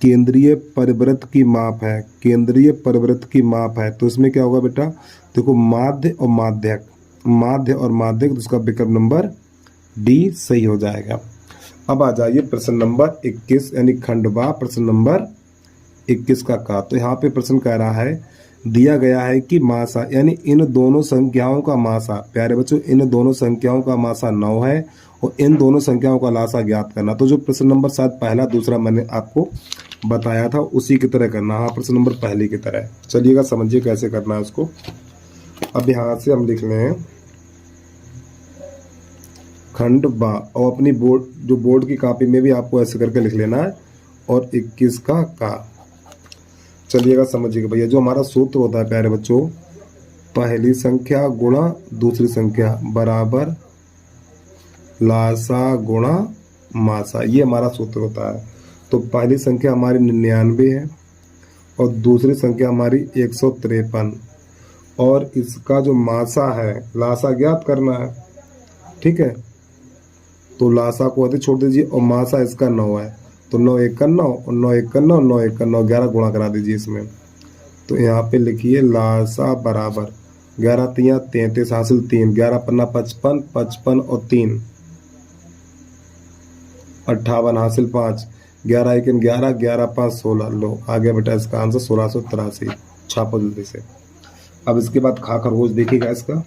केंद्रीय परिवृत्त की माप है। केंद्रीय परिवृत्त की माप है तो इसमें क्या होगा बेटा? देखो माध्य और माध्यक, माध्य और माध्यक, तो उसका विकल्प नंबर डी सही हो जाएगा। अब आ जाइए प्रश्न नंबर 21 यानी खंडवा प्रश्न नंबर 21 का। तो यहाँ पे प्रश्न कह रहा है दिया गया है कि मासा यानी इन दोनों संख्याओं का मासा, प्यारे बच्चों इन दोनों संख्याओं का मासा 9 है और इन दोनों संख्याओं का लासा ज्ञात करना। तो जो प्रश्न नंबर शायद पहला दूसरा मैंने आपको बताया था उसी की तरह करना। हाँ प्रश्न नंबर पहले की तरह। चलिएगा समझिए कैसे करना है उसको। अब यहाँ से हम लिख लें खंड बा और अपनी बोर्ड की कॉपी में भी आपको ऐसे करके लिख लेना है और 21 का। चलिएगा समझिएगा भैया, जो हमारा सूत्र होता है प्यारे बच्चों पहली संख्या गुणा दूसरी संख्या बराबर लासा गुणा मासा, ये हमारा सूत्र होता है। तो पहली संख्या हमारी 99 है और दूसरी संख्या हमारी 153, और इसका जो मासा है, लासा ज्ञात करना है, ठीक है। तो लासा को अधिक छोड़ दीजिए और मासा इसका 9 है, तो 9 1 का 9 और 9 1 का 9, 9 1 का 9, 11 गुणा करा दीजिए इसमें। तो यहाँ पे लिखिए लासा बराबर 11 3 33 हासिल 3, 11 पन्ना 55, 55 और 3 58 हासिल 5, 11 1 11, 11 5 16। लो आ गया बेटा इसका आंसर 1683। छापो जल्दी से। अब इसके बाद खा खरगोश देखिएगा इसका।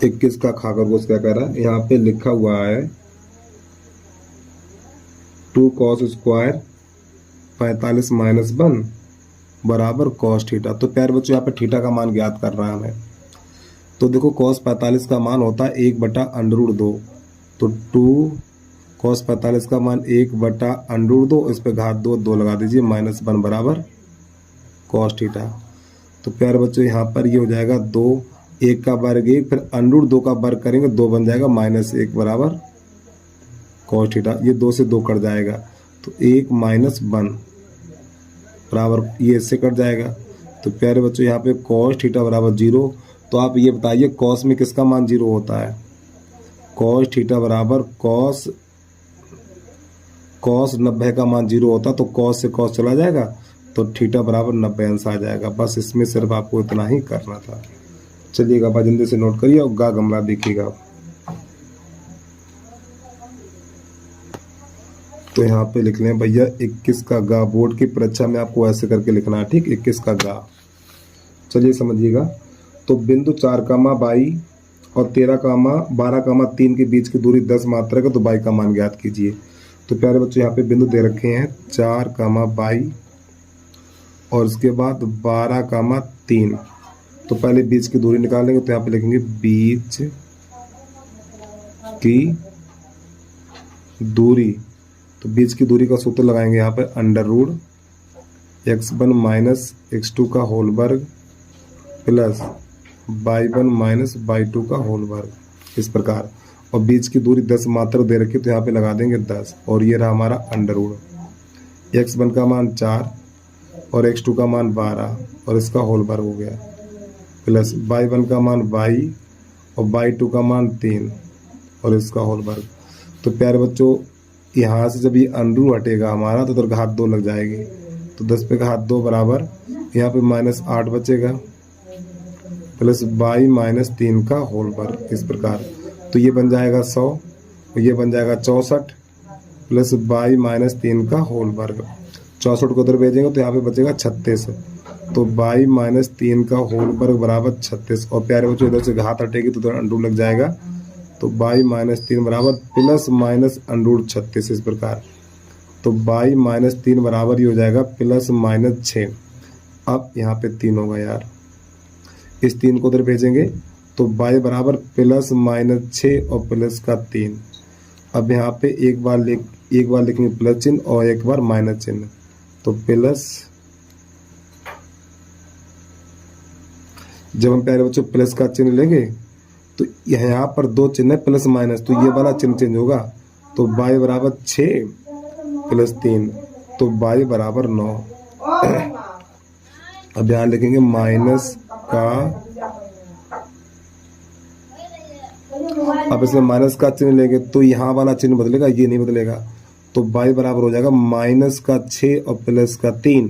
इक्कीस का खा खरगोश क्या कह रहा है, यहाँ पे लिखा हुआ है 2 cos स्क्वायर 45 माइनस 1 बराबर cos थीटा। तो प्यारे बच्चों यहाँ पे थीटा का मान ज्ञात कर रहा है हमें। तो देखो cos 45 का मान होता है 1/√2, तो 2 cos 45 का मान 1/√2, इस पे घात 2 लगा दीजिए, -1 बराबर cos थीटा। तो प्यारे बच्चों यहाँ पर ये हो जाएगा 2, 1 का वर्ग 1, फिर √2 का वर्ग करेंगे 2 बन जाएगा, -1 बराबर cos थीटा। ये 2 से 2 कट जाएगा, तो 1 -1 बराबर ये इससे कट जाएगा। तो प्यारे बच्चों यहाँ पे cos थीटा बराबर 0। तो आप ये बताइए cos में किसका मान 0 होता है? cos थीटा बराबर cos 90 का मान 0 होता, तो cos से cos चला जाएगा, तो थीटा बराबर 90 अंश आ जाएगा। बस इसमें सिर्फ आपको इतना ही करना था। चलिएगा बाजिंदे से नोट करिए और गा गमला देखिएगा। तो यहाँ पे लिख लें भैया 21 का गा। बोर्ड की परीक्षा में आपको ऐसे करके लिखना है, ठीक। 21 का गा। चलिए समझिएगा। तो बिंदु 4, 22 और 12, 3 के बीच की दूरी 10 मात्रक है, तो 22 का मान ज्ञात कीजिए। तो प्यारे बच्चों यहाँ पे बिंदु दे रखे हैं 4, 22 और उसके बाद 12, 3। तो पहले बीच की दूरी निकालेंगे, तो यहाँ पे लिखेंगे बीच की दूरी। तो बीच की दूरी का सूत्र लगाएंगे यहाँ पे √(x1 - x2) का होल वर्ग प्लस y1 - y2 का होल वर्ग, इस प्रकार। और बीच की दूरी 10 मात्रक दे रखी, तो यहाँ पे लगा देंगे 10, और ये रहा हमारा √(x1) का मान 4 और x2 का मान 12 और इसका होल वर्ग हो गया, प्लस y1 का मान y और y2 का मान 3 और इसका होल वर्ग। तो प्यारे बच्चों यहाँ से जब ये अंडू हटेगा हमारा, तो घात 2 लग जाएगी, तो 10 पे घात 2 बराबर यहाँ पे -8 बचेगा, प्लस y - 3 का होल वर्ग, इस प्रकार। तो ये बन जाएगा 100 और ये बन जाएगा 64 प्लस y - 3 का होल वर्ग। 64 को उधर भेजेंगे तो यहाँ पे बचेगा 36, तो y - 3 का होल वर्ग बराबर 36। और प्यारे बच्चों इधर से घात हटेगी तो उधर अंडू लग जाएगा, तो y - 3 बराबर प्लस माइनस √36, इस प्रकार। तो y - 3 बराबर ही हो जाएगा +-6। अब यहाँ पे 3 होगा यार, इस 3 को उधर भेजेंगे तो y बराबर +-6 और प्लस का 3। अब यहाँ पे एक बार लिखेंगे प्लस चिन्ह और एक बार माइनस चिन्ह, तो प्लस। जब हम प्यारे बच्चों प्लस का चिन्ह लेंगे तो यहाँ पर 2 चिन्ह है प्लस माइनस, तो ये वाला चिन्ह चेंज होगा, तो y बराबर 6 + 3, तो y बराबर 9। अब यहाँ लिखेंगे माइनस का, अब इसमें माइनस का चिन्ह लेंगे तो यहाँ वाला चिन्ह बदलेगा, ये नहीं बदलेगा, तो y बराबर हो जाएगा -6 और प्लस का 3,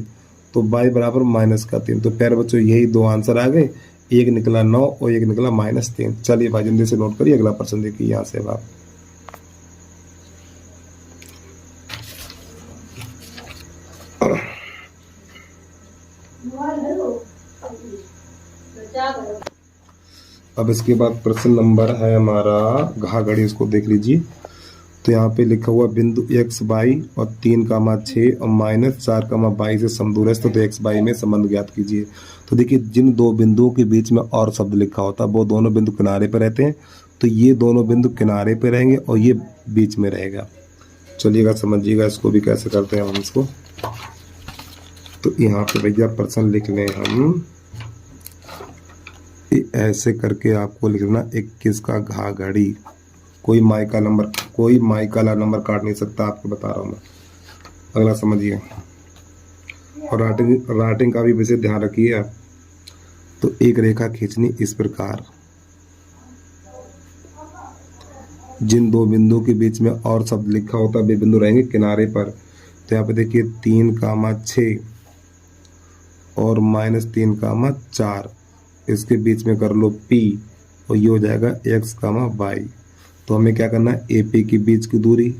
तो y बराबर -3। तो प्यारे बच्चों यही 2 आंसर आ गए, एक निकला 9 और एक निकला -3। चलिए भाई जल्दी से नोट करिए, अगला प्रश्न देखिए यहाँ से आप। अब इसके बाद प्रश्न नंबर है हमारा घाघड़ी, इसको देख लीजिए। तो यहाँ पे लिखा हुआ बिंदु x, y और 3, 6 और -4, 22 से समदूर है, तो x, y में संबंध ज्ञात कीजिए। तो देखिए जिन 2 बिंदुओं के बीच में और शब्द लिखा होता है वो दोनों बिंदु किनारे पर रहते हैं, तो ये दोनों बिंदु किनारे पे रहेंगे और ये बीच में रहेगा। चलिएगा समझिएगा इसको भी कैसे करते हैं हम इसको। तो यहाँ पे भैया प्रश्न लिख लें हम, ऐसे करके आपको लिखना 21 का घा घड़ी। कोई माई का नंबर काट नहीं सकता, आपको बता रहा हूँ मैं। अगला समझिए, और राइटिंग का भी वैसे ध्यान रखिए। तो एक रेखा खींचनी इस प्रकार, जिन दो बिंदु के बीच में और शब्द लिखा होता है वे बिंदु रहेंगे किनारे पर। तो यहाँ पे देखिए 3,6 और -3,4, इसके बीच में कर लो P और ये हो जाएगा x, y। तो हमें क्या करना है, AP के बीच की दूरी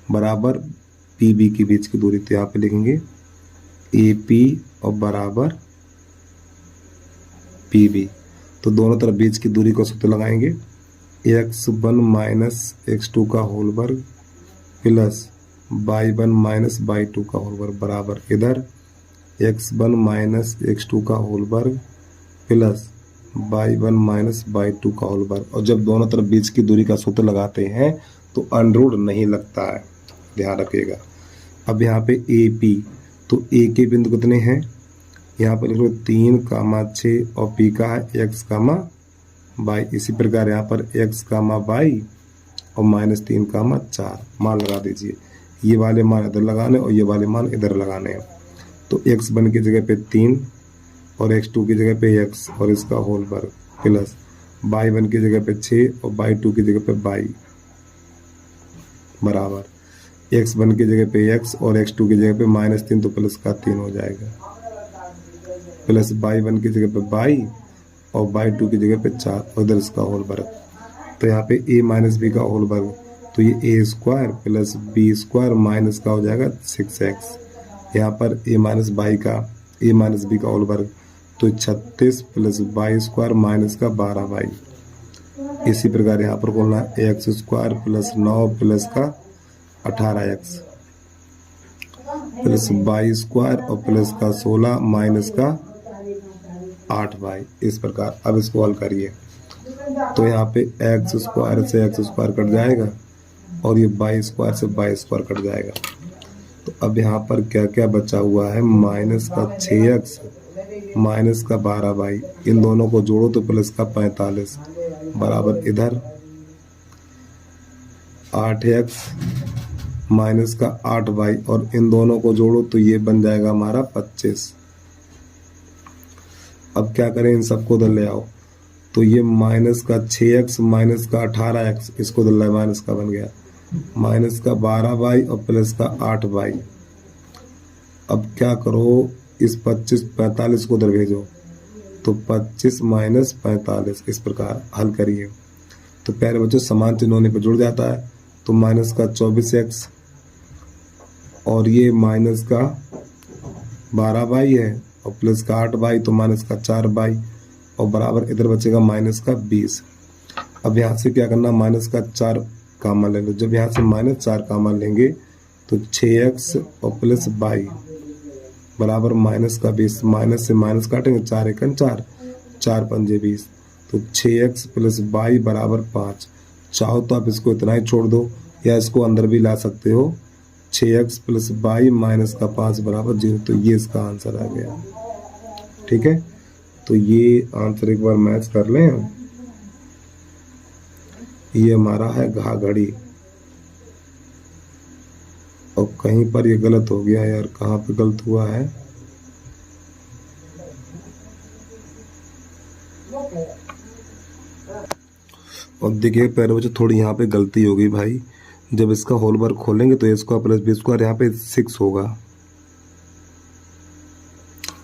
बराबर PB के बीच की दूरी। तो यहाँ पे लिखेंगे AP और बराबर PB। तो दोनों तरफ बीच की दूरी को सूत्र लगाएंगे, x1 - x2 का होल वर्ग प्लस y1 - y2 का होल वर्ग बराबर इधर x1 - x2 का होल वर्ग प्लस y1 - y2 का होल वर्ग। और जब दोनों तरफ बीच की दूरी का सूत्र लगाते हैं तो अनरूढ़ नहीं लगता है, ध्यान रखिएगा। अब यहाँ पे AP, तो A के बिंदु कितने हैं, यहाँ पर लिख लो 3,6 और P का है x, y। इसी प्रकार यहाँ पर x, y और -3,4 मान लगा दीजिए। ये वाले मान इधर लगाने और ये वाले मान इधर लगाने हैं। तो x बन की जगह पे 3 और x2 की जगह पे x और इसका होल वर्ग प्लस y1 की जगह पे 6 और y2 की जगह पे y बराबर x बन की जगह पे x और x2 की जगह पे -3, तो प्लस का 3 हो जाएगा प्लस y1 की जगह पे y और y2 की जगह पे 4 और इधर इसका होल वर्ग। तो यहाँ पे a - b का होल वर्ग, तो ये a² प्लस b² माइनस का हो जाएगा 6x। यहाँ पर a - b का होल वर्ग, तो 36 प्लस y² माइनस का 12y। इसी प्रकार यहाँ पर बोलना x² प्लस 9 प्लस का 18x प्लस y² और प्लस का 16 माइनस का 8y। इस प्रकार अब इसको हल करिए। तो यहाँ पे x² से x² कट जाएगा और ये y² से y² कट जाएगा। तो अब यहाँ पर क्या क्या बचा हुआ है, माइनस का 6x माइनस का 12y। इन दोनों को जोड़ो तो प्लस का 45 बराबर इधर 8x माइनस का 8y और इन दोनों को जोड़ो तो ये बन जाएगा हमारा 25। अब क्या करें, इन सबको इधर ले आओ। तो ये माइनस का 6x माइनस का 18x, इसको इधर माइनस का बन गया माइनस का 12y और प्लस का 8y। अब क्या करो, इस 45 को उधर भेजो तो 25 माइनस 45। इस प्रकार हल करिए। तो प्यारे बच्चों समान चिन्ह होने पर जुड़ जाता है। तो माइनस का 24x और ये माइनस का 12y है और प्लस का 8y, तो माइनस का 4y और बराबर इधर बचेगा माइनस का 20। अब यहाँ से क्या करना, माइनस का 4 कॉमन ले लो। जब यहाँ से -4 कॉमन लेंगे तो 6x और प्लस y बराबर माइनस का 20। माइनस से माइनस काटेंगे, 4 एकन 4, 4 पंजे 20, तो 6x प्लस y बराबर 5। चाहो तो आप इसको इतना ही छोड़ दो या इसको अंदर भी ला सकते हो। 6x प्लस y माइनस का 5 बराबर 0। तो ये इसका आंसर आ गया। ठीक है, तो ये आंसर एक बार मैच कर लें हम। ये हमारा है घा घड़ी। और कहीं पर ये गलत हो गया यार, कहाँ पे गलत हुआ है, और देखिए पैर बच्चों थोड़ी यहाँ पे गलती हो गई भाई। जब इसका होल वर्ग खोलेंगे तो a² प्लस b² यहाँ पे 6 होगा,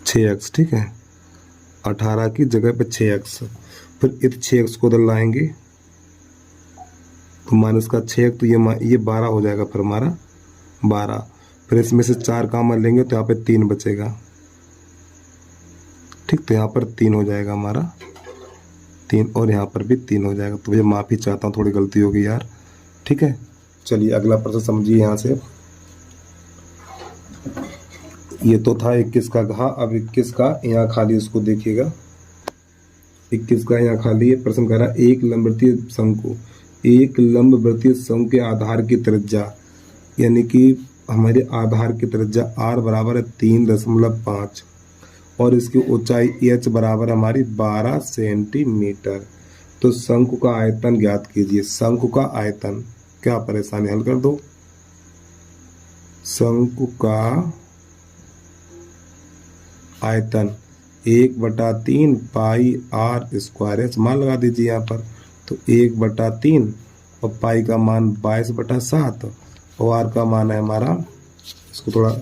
6x। ठीक है, 18 की जगह पे 6x। फिर इस 6x को उधर लाएंगे तो माइनस का 6x, तो ये 12 हो जाएगा फिर हमारा 12। फिर इसमें से 4 कॉमन लेंगे तो यहाँ पे 3 बचेगा। ठीक, तो यहाँ पर 3 हो जाएगा हमारा 3 और यहाँ पर भी 3 हो जाएगा। तो भैया माफ़ी चाहता हूँ, थोड़ी गलती हो गई यार। ठीक है, चलिए अगला प्रश्न समझिए। यहाँ से ये तो था 21 का घा। अब 21 का यहाँ खाली, इसको देखिएगा 21 का यहाँ खाली है। प्रश्न कह रहा है एक लंबवृत्तीय शंकु के आधार की त्रिज्या यानी कि हमारे आधार की त्रिज्या r बराबर है 3.5 और इसकी ऊंचाई h बराबर हमारी 12 सेंटीमीटर। तो शंकु का आयतन ज्ञात कीजिए। शंकु का आयतन, क्या परेशानी, हल कर दो। शंकु का आयतन 1/3 पाई r स्क्वायर एच मान लगा दीजिए यहाँ पर। तो 1/3 और पाई का मान 22/7 और r का मान है हमारा, इसको थोड़ा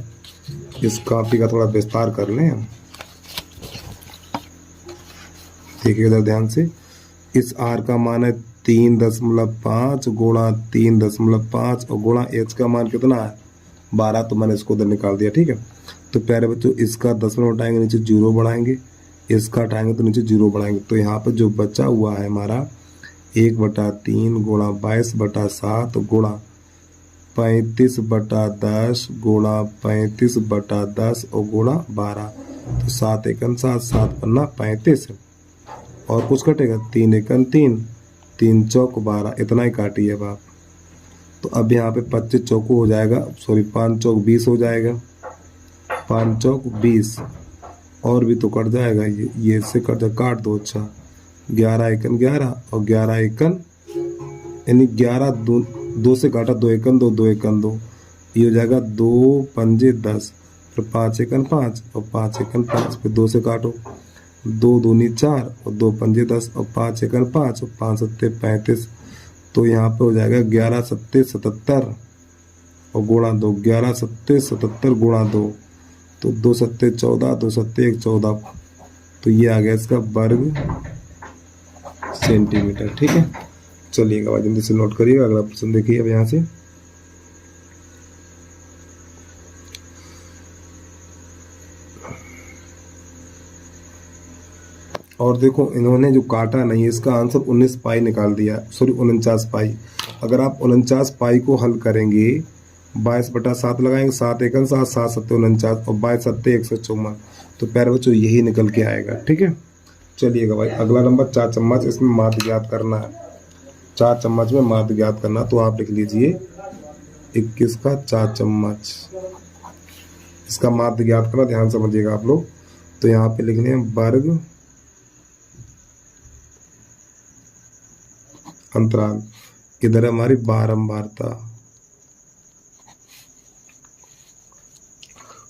इस कॉपी का थोड़ा विस्तार कर लें। देखिए इधर ध्यान से, इस r का मान है 3.5 गुणा 3.5 और गुणा h का मान कितना है 12। तो मैंने इसको उधर निकाल दिया। ठीक है, तो प्यारे बच्चों इसका 10 में उठाएंगे नीचे 0 बढ़ाएंगे, इसका उठाएंगे तो नीचे 0 बढ़ाएंगे। तो यहाँ पर जो बचा हुआ है हमारा 1/3 गुणा 22/7 गुणा 35/10 गुणा 35/10 और गुणा 12। तो 7 एकन 7, 7 पन्ना 35 और कुछ कटेगा 3 एकन 3, 3 चौक 12, इतना ही काटिए अब आप। तो अब यहाँ पे 25 चौको हो जाएगा, सॉरी 5 चौक 20 हो जाएगा, 5 चौक 20 और भी तो कट जाएगा, ये इससे कट जाए, काट दो। अच्छा 11 एकन 11 और 11 एकन यानी 11 दो से काटा 2 एकन 2, 2 एकन 2, ये हो जाएगा 2 पंजे 10, फिर 5 एकन 5 और 5 एकन 5, फिर 2 से काटो, 2 दूनी 4 और 2 पंजे 10 और 5 एकन 5 और 5 सत्ते 35। तो यहाँ पे हो जाएगा 11 सत्ते 77 और गुणा 2, 11 सत्ते 77 गुणा 2, तो 2 सत्ते 14, 2 सत्ते 1 14। तो ये आ गया इसका वर्ग सेंटीमीटर। ठीक है, चलिएगा भाई जल्दी से नोट करिएगा। अगला प्रश्न देखिए अब यहाँ से, और देखो इन्होंने जो काटा नहीं, इसका आंसर 19 पाई निकाल दिया, सॉरी 49 पाई। अगर आप 49 पाई को हल करेंगे 22/7 लगाएंगे, 7 एकन 7, 7 सत्ते 49 और 22 सत्ते 154। तो प्यारे बच्चों यही निकल के आएगा। ठीक है, चलिएगा भाई अगला नंबर 4 चम्मच, इसमें माध्य ज्ञात करना है। 4 चम्मच में माध्य ज्ञात करना, तो आप लिख लीजिए 21 का 4 चम्मच, इसका माध्य ज्ञात करना, ध्यान समझिएगा आप लोग। तो यहाँ पे लिखने हैं वर्ग अंतराल, इधर हमारी बारंबारता,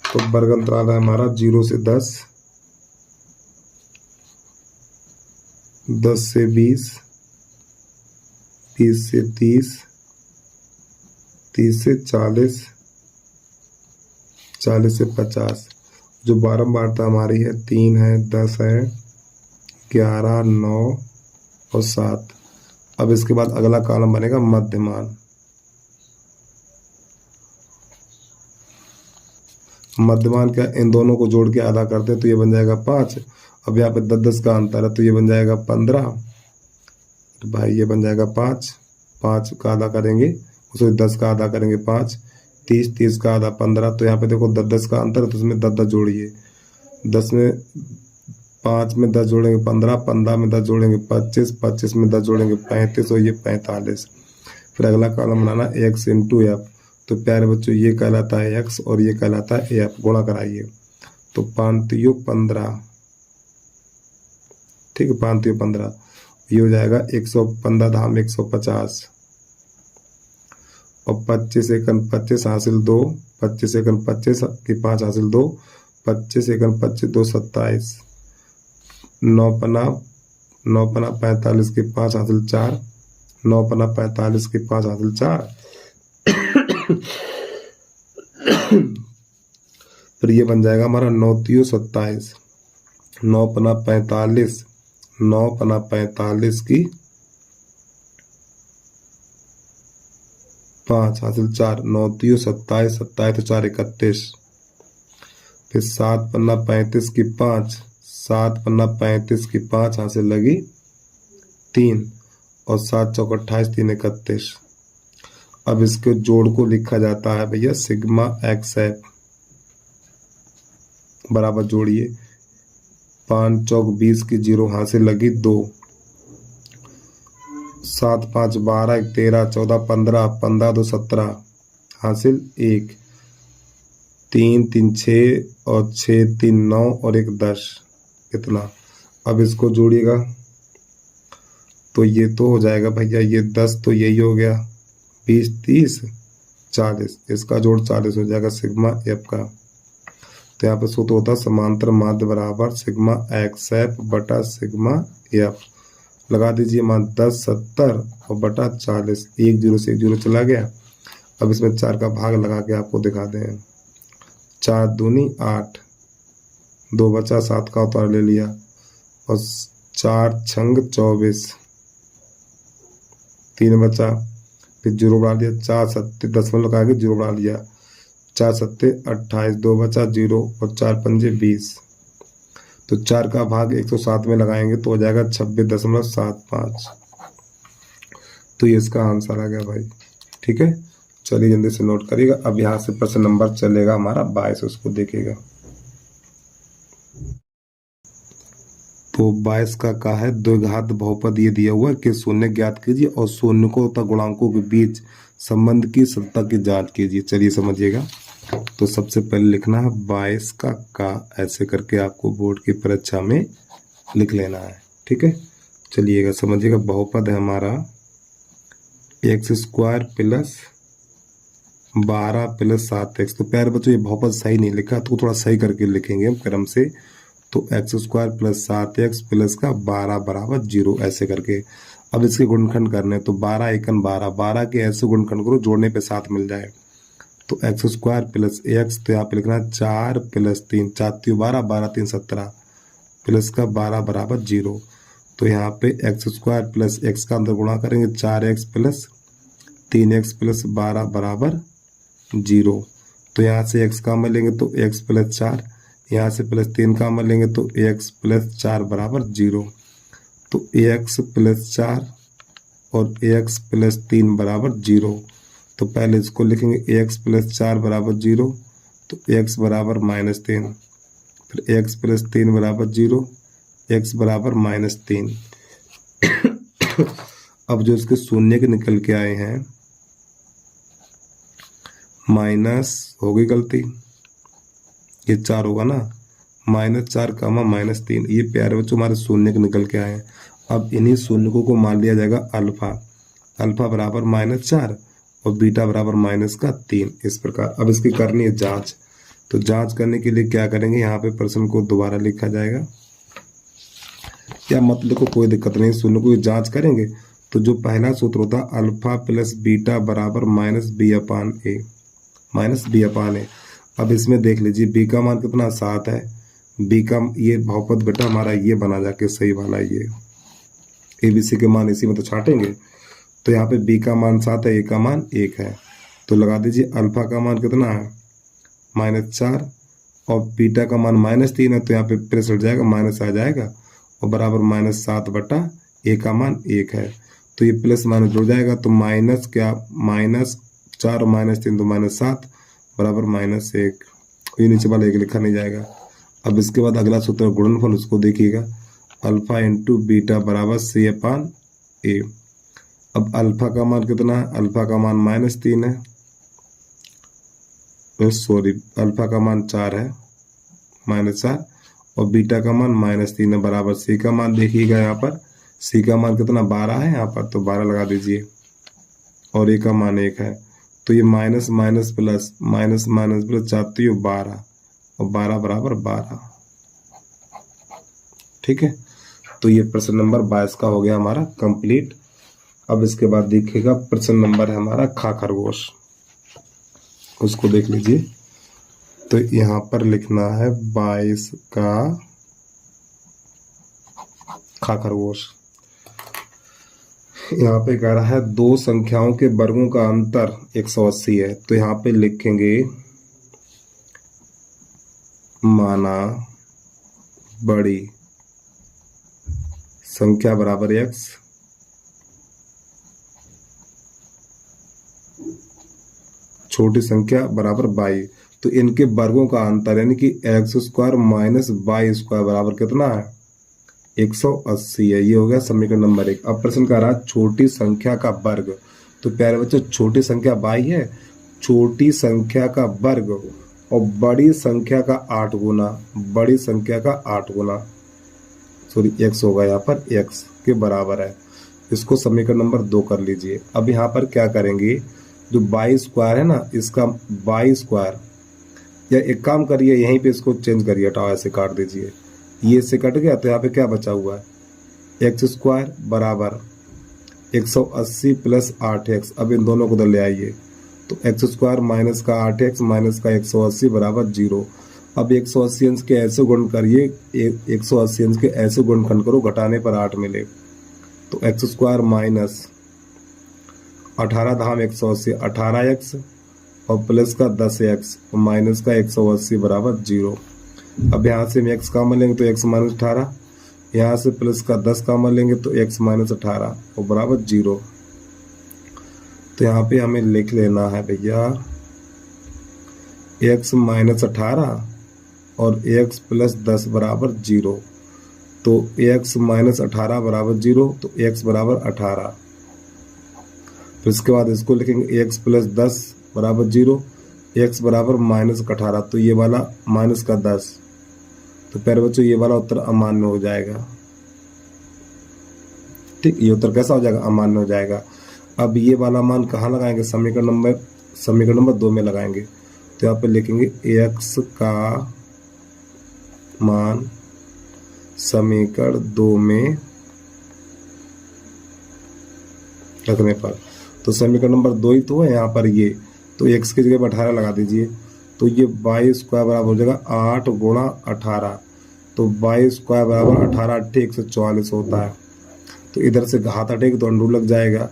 तो वर्ग अंतराल है हमारा 0 से 10, 10 से 20, 20 से 30, 30 से 40, 40 से 50। जो बारंबारता हमारी है 3 है, 10 है, 11, 9 और 7। अब इसके बाद अगला कॉलम बनेगा मध्यमान। मध्यमान क्या, इन दोनों को जोड़ के आधा करते हैं तो ये बन जाएगा 5। अब यहाँ पे 10-10 का अंतर है तो ये बन जाएगा 15। तो भाई ये बन जाएगा 5, 5 का आधा करेंगे उसको 10 का आधा करेंगे 5, 30, 30 का आधा 15। तो यहाँ पे देखो 10-10 का अंतर है तो उसमें 10-10 जोड़िए, 10 में 5 में 10 जोड़ेंगे 15, 15 में 10 जोड़ेंगे 25, 25 में 10 जोड़ेंगे 35 और ये 45। फिर अगला कॉलम बनाना x इंटू एफ। तो प्यारे बच्चों ये कहलाता है x और ये कहलाता है एफ, गुणा कराइए। तो 5 15, ठीक है 5 15, ये हो जाएगा 115 धाम 150 और 25 एकन 25 हासिल 2, 25 एकन 25 की 5 हासिल 2, 25 एकन 25 2 27, 9 पना 45 की 5 हासिल 4, 9 पना 45 की 5 हासिल 4। फिर ये बन जाएगा हमारा 9 3 27, 9 पना 45, 9 पना 45 की 5 हासिल 4, 9 3 27, 27 तो 4 31। फिर 7 पन्ना 35 की 5, 7 पन्ना 35 की 5 हासिल लगी 3 और 7 चौक 28, 3 31। अब इसके जोड़ को लिखा जाता है भैया सिग्मा एक्स एफ, बराबर जोड़िए 5 चौक 20 की 0 हासिल लगी 2, 7 5 12 13 14 15, 15 2 17 हासिल 1, 3 3 6 और 6 3 9 और 1 10, इतना। अब इसको जोड़िएगा तो ये तो हो जाएगा भैया, ये 10 तो यही हो गया, 20 30 40, इसका जोड़ 40 हो जाएगा सिग्मा एफ का। तो यहाँ पे सूत्र होता है समांतर माध्य बराबर सिग्मा एक्स एफ बटा सिग्मा एफ। लगा दीजिए मान 10 70 और बटा 40, 1 0 से 1 0 चला गया। अब इसमें 4 का भाग लगा के आपको दिखा दें, 4 दूनी 8, 2 बचा, 7 का उतार ले लिया और 4 छंग 24, 3 बचा, फिर 0 बढ़ा लिया, 4 सत्ते 10 लगा के 0 बढ़ा लिया, 4 सत्ते 28, 2 बचा 0 और 4 पंजे 20। तो 4 का भाग 107 में लगाएंगे तो हो जाएगा 26.75। तो ये इसका आंसर आ गया भाई। ठीक है, चलिए जल्दी से नोट करिएगा। अब यहाँ से प्रश्न नंबर चलेगा हमारा 22, उसको देखिएगा। तो 22 का है द्विघात बहुपद ये दिया हुआ है कि शून्य ज्ञात कीजिए और शून्यकों तथा गुणांकों के बीच संबंध की सत्ता की जांच कीजिए। चलिए समझिएगा। तो सबसे पहले लिखना है 22 का ऐसे करके आपको बोर्ड की परीक्षा में लिख लेना है। ठीक है, चलिएगा समझिएगा। बहुपद है हमारा x² प्लस 12 प्लस 7x। तो प्यारे बच्चों ये बहुपद सही नहीं लिखा, तो थोड़ा सही करके लिखेंगे हम क्रम से। तो x² प्लस 7x प्लस का 12 बराबर 0 ऐसे करके। अब इसके गुणनखंड करने, तो 12 एकन 12, 12 के ऐसे गुणनखंड करो जोड़ने पे 7 मिल जाए। तो x² प्लस x, तो यहाँ पे लिखना 4 प्लस 3, 4 3 12, 12 3 17 प्लस का 12 बराबर 0। तो यहाँ पे x² प्लस x का अंदर गुणा करेंगे, 4x प्लस 3x प्लस 12 बराबर 0। तो यहाँ से x का मान लेंगे तो x प्लस 4, यहाँ से प्लस 3 का मान लेंगे तो x प्लस 4 बराबर 0। तो x प्लस 4 और x प्लस 3 बराबर 0। तो पहले इसको लिखेंगे x प्लस 4 बराबर 0, तो x बराबर -3, फिर x प्लस 3 बराबर 0, x बराबर -3। अब जो इसके शून्य के निकल के आए हैं, माइनस हो गई गलती, ये 4 होगा ना, -4 कामा -3, ये प्यारे बच्चों हमारे शून्य के निकल के आए हैं। अब इन्हीं शून्यकों को मान लिया जाएगा अल्फा, अल्फा बराबर -4 और बीटा बराबर -3, इस प्रकार। अब इसकी करनी है जांच। तो जांच करने के लिए क्या करेंगे, यहाँ पे प्रश्न को दोबारा लिखा जाएगा, या मत लिखो कोई दिक्कत नहीं, शून्य को जांच करेंगे। तो जो पहला सूत्र होता है अल्फा प्लस बीटा बराबर -b/a, -b/a। अब इसमें देख लीजिए b का मान कितना 7 है, b का ये बहुपद बेटा हमारा ये बना जाके सही वाला, ये ABC के मान इसी में तो छाटेंगे। तो यहाँ पे b का मान 7 है, a का मान 1 है। तो लगा दीजिए अल्फा का मान कितना है -4 और बीटा का मान -3 है, तो यहाँ पे प्लस हट जाएगा, माइनस आ जाएगा और बराबर -7 बटा a का मान 1 है। तो ये प्लस माइनस जुड़ जाएगा, तो माइनस क्या, -4 और -3 तो -7 बराबर -1। ये नीचे वाला 1 लिखा नहीं जाएगा। अब इसके बाद अगला सूत्र गुणनफल, उसको देखिएगा, अल्फा इंटू बीटा बराबर c/a। अब अल्फा का मान कितना है, अल्फा का मान -3 है, सॉरी अल्फा का मान 4 है, -4 और बीटा का मान -3 है, बराबर c का मान देखिएगा, यहाँ पर c का मान कितना 12 है यहाँ पर, तो 12 लगा दीजिए और a का मान 1 है। तो ये minus minus plus, minus minus plus, 4 12 और 12 बराबर 12। ठीक है, तो ये प्रश्न नंबर 22 का हो गया हमारा कंप्लीट। अब इसके बाद देखिएगा प्रश्न नंबर है हमारा खा खरगोश, उसको देख लीजिए। तो यहाँ पर लिखना है 22 का खा खरगोश। यहाँ पे कह रहा है दो संख्याओं के वर्गों का अंतर 180 है। तो यहाँ पे लिखेंगे माना बड़ी संख्या बराबर x, छोटी संख्या बराबर y। तो इनके वर्गों का अंतर यानी कि x² माइनस y² बराबर कितना है 180 है। ये हो गया समीकरण नंबर 1। अब प्रश्न कह रहा है छोटी संख्या का वर्ग। तो प्यारे बच्चों छोटी संख्या y है, छोटी संख्या का वर्ग और बड़ी संख्या का 8 गुना, बड़ी संख्या का 8 गुना, सॉरी x होगा यहाँ पर, x के बराबर है। इसको समीकरण नंबर 2 कर लीजिए। अब यहाँ पर क्या करेंगे, जो y स्क्वायर है ना, इसका y स्क्वायर, या एक काम करिए यहीं पे इसको चेंज करिए, हटाओ, ऐसे काट दीजिए, ये से कट गया तो यहाँ पे क्या बचा हुआ है, एक्स स्क्वायर बराबर 180 प्लस 8x। अब इन दोनों को उधर ले आइए, तो एक्स स्क्वायर माइनस का 8x माइनस का 180 बराबर 0। अब 180 अंश के ऐसे गुण करिए, 180 अंश के ऐसे गुणनखंड करो, घटाने पर 8 मिले, तो एक्स स्क्वायर माइनस 18 धाम 180 18x और प्लस का 10x माइनस का 180 बराबर 0। अब यहाँ से हम x कॉमन लेंगे तो x माइनस 18, यहाँ से प्लस का 10 कॉमन लेंगे तो x माइनस 18 और बराबर 0। तो यहाँ पे हमें लिख लेना है भैया x माइनस 18 और x प्लस 10 बराबर 0। तो x माइनस 18 बराबर 0, तो x बराबर 18। फिर इसके बाद इसको लिखेंगे x प्लस 10 बराबर 0, x बराबर माइनस 18, तो ये वाला माइनस का 10, तो प्यारे बच्चों ये वाला उत्तर अमान्य हो जाएगा। ठीक, ये उत्तर कैसा हो जाएगा, अमान्य हो जाएगा। अब ये वाला मान कहाँ लगाएंगे, समीकरण नंबर 2 में लगाएंगे। तो यहाँ पे लिखेंगे x का मान समीकरण 2 में रखने पर, तो समीकरण नंबर 2 ही तो है यहाँ पर ये, तो x की जगह पर 18 लगा दीजिए, तो ये y स्क्वायर बराबर हो जाएगा 8 गुणा 18, तो y स्क्वायर बराबर 18 8 144 होता है। तो इधर से घात हटेगी तो अंडू लग जाएगा,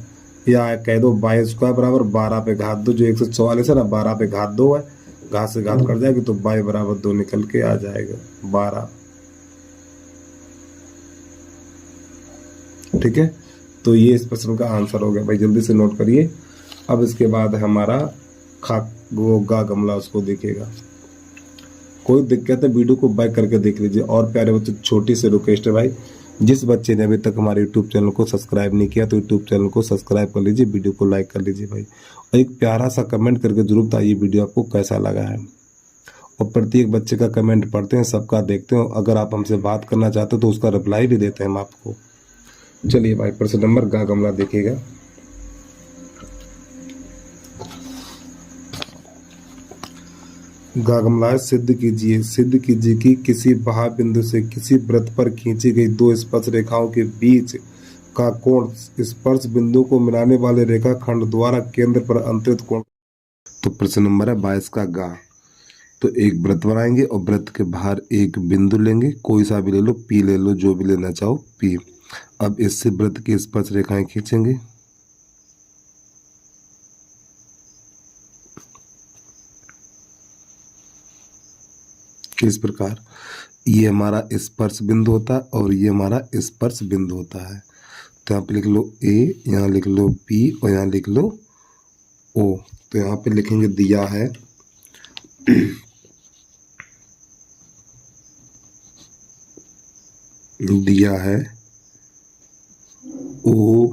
या कह दो y स्क्वायर बराबर 12 पे घात 2, जो 144 है ना 12 पे घात 2 है, घात से घात कट जाएगी तो y बराबर 2 निकल के आ जाएगा 12। ठीक है, तो ये इस प्रश्न का आंसर हो गया भाई, जल्दी से नोट करिए। अब इसके बाद हमारा गा गमला, उसको देखिएगा। कोई दिक्कत है वीडियो को बैक करके देख लीजिए। और प्यारे बच्चे, छोटी सी रिक्वेस्ट है भाई, जिस बच्चे ने अभी तक हमारे यूट्यूब चैनल को सब्सक्राइब नहीं किया तो यूट्यूब चैनल को सब्सक्राइब कर लीजिए, वीडियो को लाइक कर लीजिए भाई, और एक प्यारा सा कमेंट करके जरूर बताइए वीडियो आपको कैसा लगा है। और प्रत्येक बच्चे का कमेंट पढ़ते हैं, सबका देखते हैं, अगर आप हमसे बात करना चाहते हो तो उसका रिप्लाई भी देते हैं हम आपको। चलिए भाई, प्रश्न नंबर गा गमला देखिएगा। गा गमला, सिद्ध कीजिए कि किसी बिंदु से किसी वृत्त पर खींची गई दो स्पर्श रेखाओं के बीच का कोण स्पर्श बिंदु को मिलाने वाले रेखाखंड द्वारा केंद्र पर अंतरित कोण। तो प्रश्न नंबर है 22 का गा। तो एक वृत्त बनाएंगे और वृत्त के बाहर एक बिंदु लेंगे, कोई सा भी ले लो, पी ले लो, जो भी लेना चाहो पी। अब इससे वृत्त की स्पर्श रेखाएं खींचेंगे। इस प्रकार ये हमारा स्पर्श बिंदु होता है और ये हमारा स्पर्श बिंदु होता है। तो यहाँ पे लिख लो ए, यहाँ लिख लो बी और यहाँ लिख लो ओ। तो यहाँ पे लिखेंगे दिया है दिया है ओ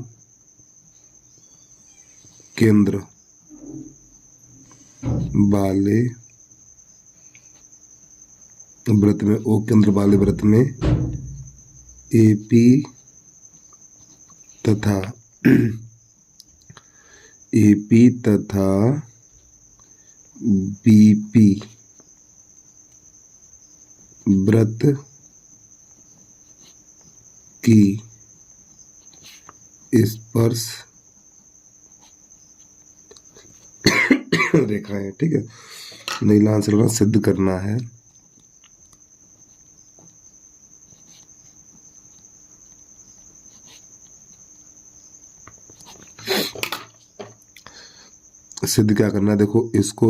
केंद्र वाले वृत्त में, ओ केंद्र वाले वृत्त में एपी तथा बीपी वृत्त की स्पर्श रेखाएं। ठीक है, नीला आंसर सिद्ध करना है। सिद्ध क्या करना है, देखो इसको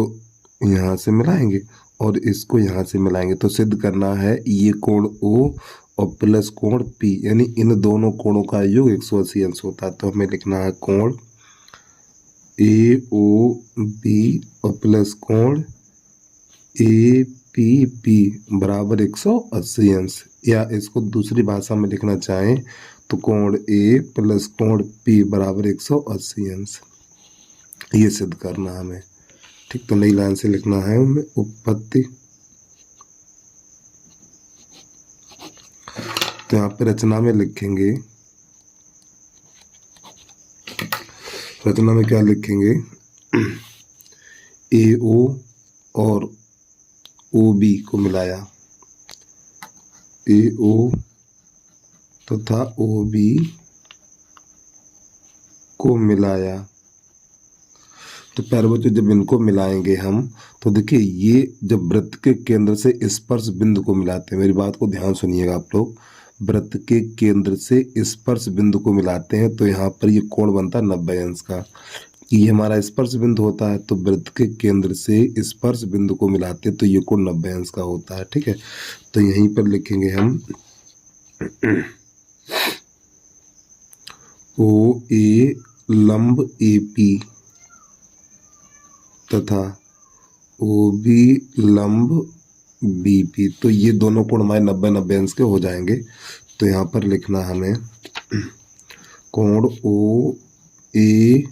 यहाँ से मिलाएंगे और इसको यहाँ से मिलाएंगे, तो सिद्ध करना है ये कोण O और प्लस कोण P, यानी इन दोनों कोणों का योग 180 अंश होता है। तो हमें लिखना है कोण AOB और प्लस कोण APP बराबर 180 अंश, या इसको दूसरी भाषा में लिखना चाहें तो कोण A प्लस कोण P बराबर 180 अंश। ये सिद्ध करना हमें। ठीक, तो नई लाइन से लिखना है उनमें उपपत्ति। तो यहाँ पे रचना में लिखेंगे, रचना में क्या लिखेंगे, ए ओ और ओ बी को मिलाया, ए ओ तथा ओ बी को मिलाया। तो प्यारे बच्चों जब इनको मिलाएंगे हम, तो देखिए ये जब वृत्त के केंद्र से स्पर्श बिंदु को मिलाते हैं, मेरी बात को ध्यान सुनिएगा आप लोग, वृत्त के केंद्र से स्पर्श बिंदु को मिलाते हैं तो यहाँ पर ये कोण बनता है 90 अंश का। ये हमारा स्पर्श बिंदु होता है, तो वृत्त के केंद्र से स्पर्श बिंदु को मिलाते हैं तो ये कोण 90 अंश का होता है। ठीक है, तो यहीं पर लिखेंगे हम ओ ए लंब ए पी तथा ओ बी लंब बी पी, तो ये दोनों कोण हमारे 90-90 अंश के हो जाएंगे। तो यहाँ पर लिखना हमें कोण ओ ए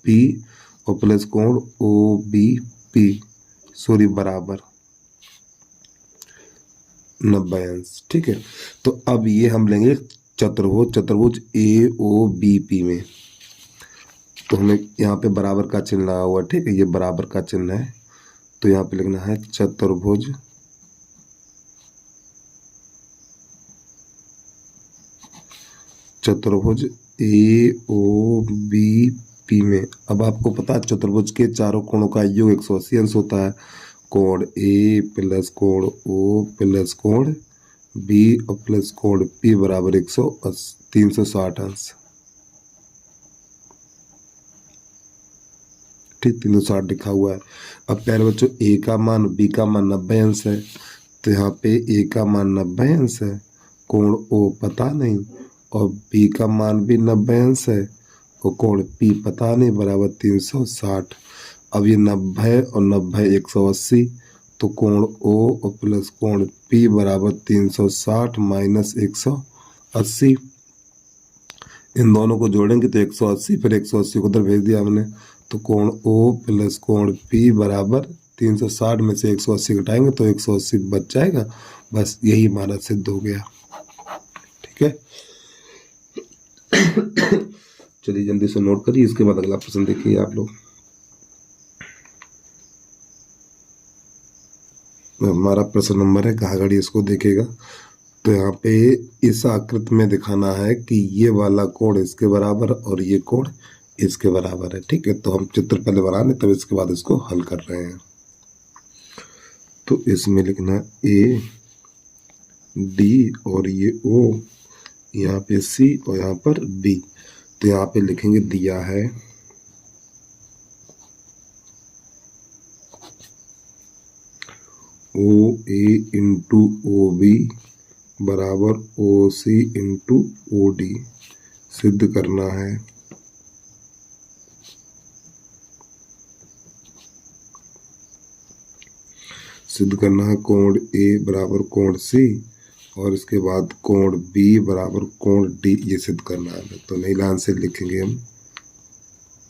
पी और प्लस कोण ओ बी पी सॉरी बराबर 90 अंश। ठीक है, तो अब ये हम लेंगे चतुर्भुज ए ओ बी पी में, तो हमें यहाँ पे बराबर का चिन्ह लगा हुआ। ठीक है, ये बराबर का चिन्ह है, तो यहाँ पे लिखना है चतुर्भुज ए ओ बी पी में। अब आपको पता है चतुर्भुज के चारों कोणों का योग 180 अंश होता है, कोण ए प्लस कोण ओ प्लस कोण बी और प्लस कोण पी बराबर 360 अंश। ठीक, 360 लिखा हुआ है। अब प्यारे बच्चों ए का मान बी का मान 90 अंश है, तो यहाँ पे ए का मान 90 अंश है, कोण ओ पता नहीं और बी का मान भी 90 अंश है और कोण पी पता नहीं, बराबर 360। अब ये 90 और 90 180, तो कोण ओ और प्लस कोण पी बराबर 360 माइनस 180। इन दोनों को जोड़ेंगे तो 180, फिर 180 को उधर भेज दिया हमने, तो कोण ओ प्लस कोण पी बराबर 360 में से 180 घटाएंगे तो 180 बच जाएगा। बस यही हमारा सिद्ध हो गया। ठीक है, चलिए जल्दी से नोट करिए, इसके बाद अगला प्रश्न देखिए आप लोग। हमारा प्रश्न नंबर है, घाघड़ी इसको देखेगा, तो यहाँ पे इस आकृति में दिखाना है कि ये वाला कोण इसके बराबर और ये कोण इसके बराबर है। ठीक है, तो हम चित्र पहले बना लें तब इसके बाद इसको हल कर रहे हैं। तो इसमें लिखना ए डी और ये ओ, यहाँ पे सी और यहाँ पर बी। तो यहाँ पे लिखेंगे दिया है ओ ए इंटू ओ बी बराबर ओ सी इंटू ओ डी। सिद्ध करना है कोण ए बराबर कोण सी और इसके बाद कोण बी बराबर कोण डी, ये सिद्ध करना है। तो नई लाइन से लिखेंगे हम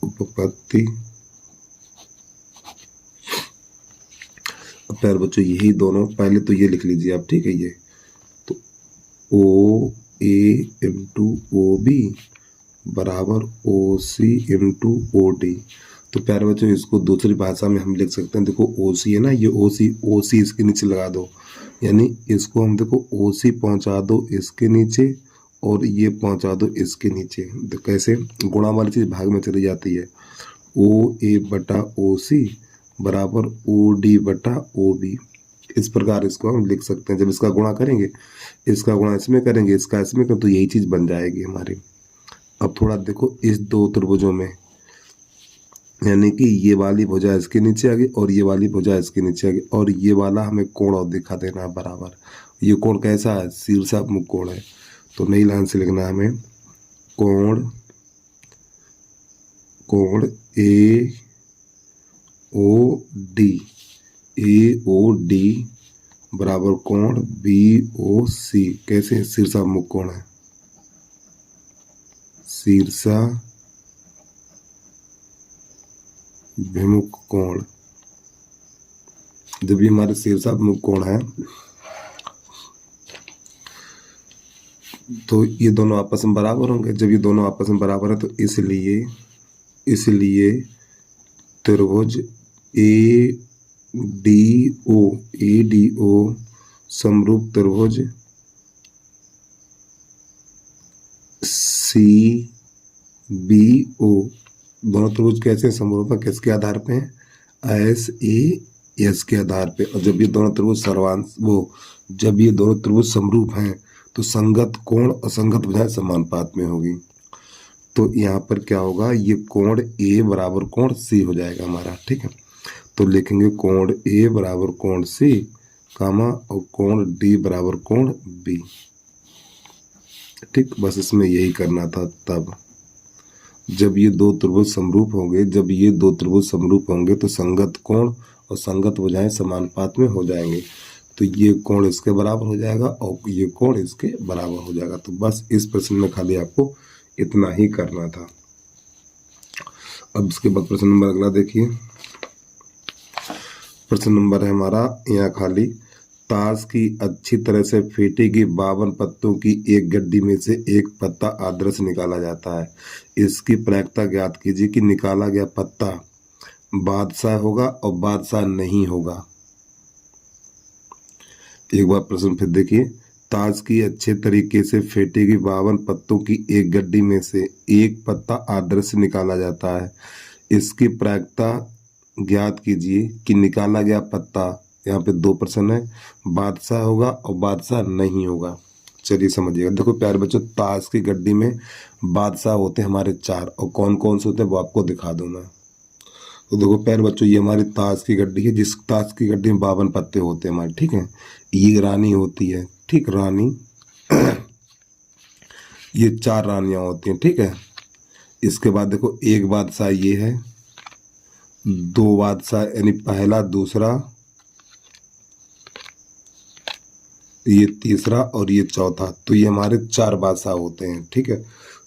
उपपत्ति। अब प्यारे बच्चों यही दोनों, पहले तो ये लिख लीजिए आप। ठीक है, ये तो ओ ए इंटू ओ बी बराबर ओ सी इंटू ओ डी। तो प्यारे बच्चों इसको दूसरी भाषा में हम लिख सकते हैं, देखो ओ सी है ना, ये ओ सी इसके नीचे लगा दो, यानी इसको हम देखो ओ सी पहुँचा दो इसके नीचे और ये पहुँचा दो इसके नीचे। तो कैसे, गुणा वाली चीज़ भाग में चली जाती है, ओ ए बटा ओ सी बराबर ओ डी बटा ओ बी। इस प्रकार इसको हम लिख सकते हैं। जब इसका गुणा करेंगे, इसका गुणा इसमें करेंगे, इसका इसमें करेंगे, तो यही चीज़ बन जाएगी हमारी। अब थोड़ा देखो इस दो त्रिभुजों में, यानी कि ये वाली भुजा इसके नीचे आ गई और ये वाली भुजा इसके नीचे आ गई, और ये वाला हमें कोण और दिखा देना है बराबर। ये कोण कैसा है, शीर्षाभिमुख कोण है। तो नई लाइन से लिखना है हमें कोण ए ओ डी बराबर कोण बी ओ सी। कैसे, शीर्षाभिमुख कोण है, विमुख कोण, जब ये हमारे शीर्षाभिमुख कोण है तो ये दोनों आपस में बराबर होंगे। जब ये दोनों आपस में बराबर है तो इसलिए त्रिभुज ए डी ओ समरूप त्रिभुज सी बी ओ, दोनों त्रिभुज कैसे समरूप है, किसके आधार पे हैं, एस ए एस के आधार पे। और जब ये दोनों त्रिभुज जब ये दोनों त्रिभुज समरूप हैं तो संगत कोण और संगत भुजाएं समानुपात में होगी। तो यहाँ पर क्या होगा, ये कोण ए बराबर कोण सी हो जाएगा हमारा। ठीक है, तो लिखेंगे कोण ए बराबर कोण सी कामा और कोण डी बराबर कोण बी। ठीक, बस इसमें यही करना था। तब जब ये दो त्रिभुज समरूप होंगे तो संगत कोण और संगत भुजाएं समानुपात में हो जाएंगे। तो ये कोण इसके बराबर हो जाएगा और ये कोण इसके बराबर हो जाएगा। तो बस इस प्रश्न में खाली आपको इतना ही करना था। अब इसके बाद प्रश्न नंबर अगला देखिए। प्रश्न नंबर है हमारा यहाँ खाली, ताश की अच्छी तरह से फेंटी गई 52 पत्तों की एक गड्डी में से एक पत्ता आदर्श निकाला जाता है। इसकी प्रायिकता ज्ञात कीजिए कि निकाला गया पत्ता बादशाह होगा और बादशाह नहीं होगा। एक बार प्रश्न फिर देखिए, ताश की अच्छे तरीके से फेंटी गई 52 पत्तों की एक गड्डी में से एक पत्ता आदर्श निकाला जाता है। इसकी प्रायिकता ज्ञात कीजिए कि निकाला गया पत्ता, यहाँ पे दो प्रश्न है, बादशाह होगा और बादशाह नहीं होगा। चलिए समझिएगा। देखो प्यारे बच्चों, ताश की गड्डी में बादशाह होते हैं हमारे 4 और कौन कौन से होते हैं वो आपको दिखा दूं मैं। तो देखो प्यारे बच्चों, ये हमारी ताश की गड्डी है, जिस ताश की गड्डी में 52 पत्ते होते हैं हमारे। ठीक है, ये रानी होती है। ठीक, रानी ये 4 रानियां होती हैं। ठीक है, इसके बाद देखो एक बादशाह ये है, 2 बादशाह यानी पहला दूसरा, ये तीसरा और ये चौथा। तो ये हमारे 4 बादशाह होते हैं। ठीक है,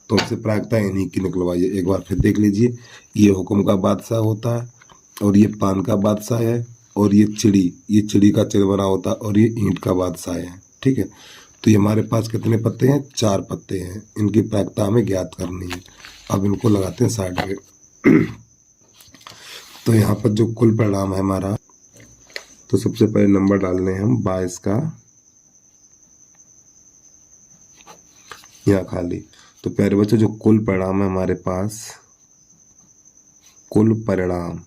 तो हमसे प्रायिकता इन्हीं की निकलवाइए। एक बार फिर देख लीजिए, ये हुक्म का बादशाह होता है और ये पान का बादशाह है और ये चिड़ी का चिड़ बना होता है और ये ईंट का बादशाह है। ठीक है, तो ये हमारे पास कितने पत्ते हैं, 4 पत्ते हैं। इनकी प्रायिकता हमें ज्ञात करनी है। अब इनको लगाते हैं साइड में। तो यहाँ पर जो कुल परिणाम है हमारा, तो सबसे पहले नंबर डालने हैं हम 22 का यहाँ खाली। तो प्यारे बच्चों, जो कुल परिणाम है हमारे पास, कुल परिणाम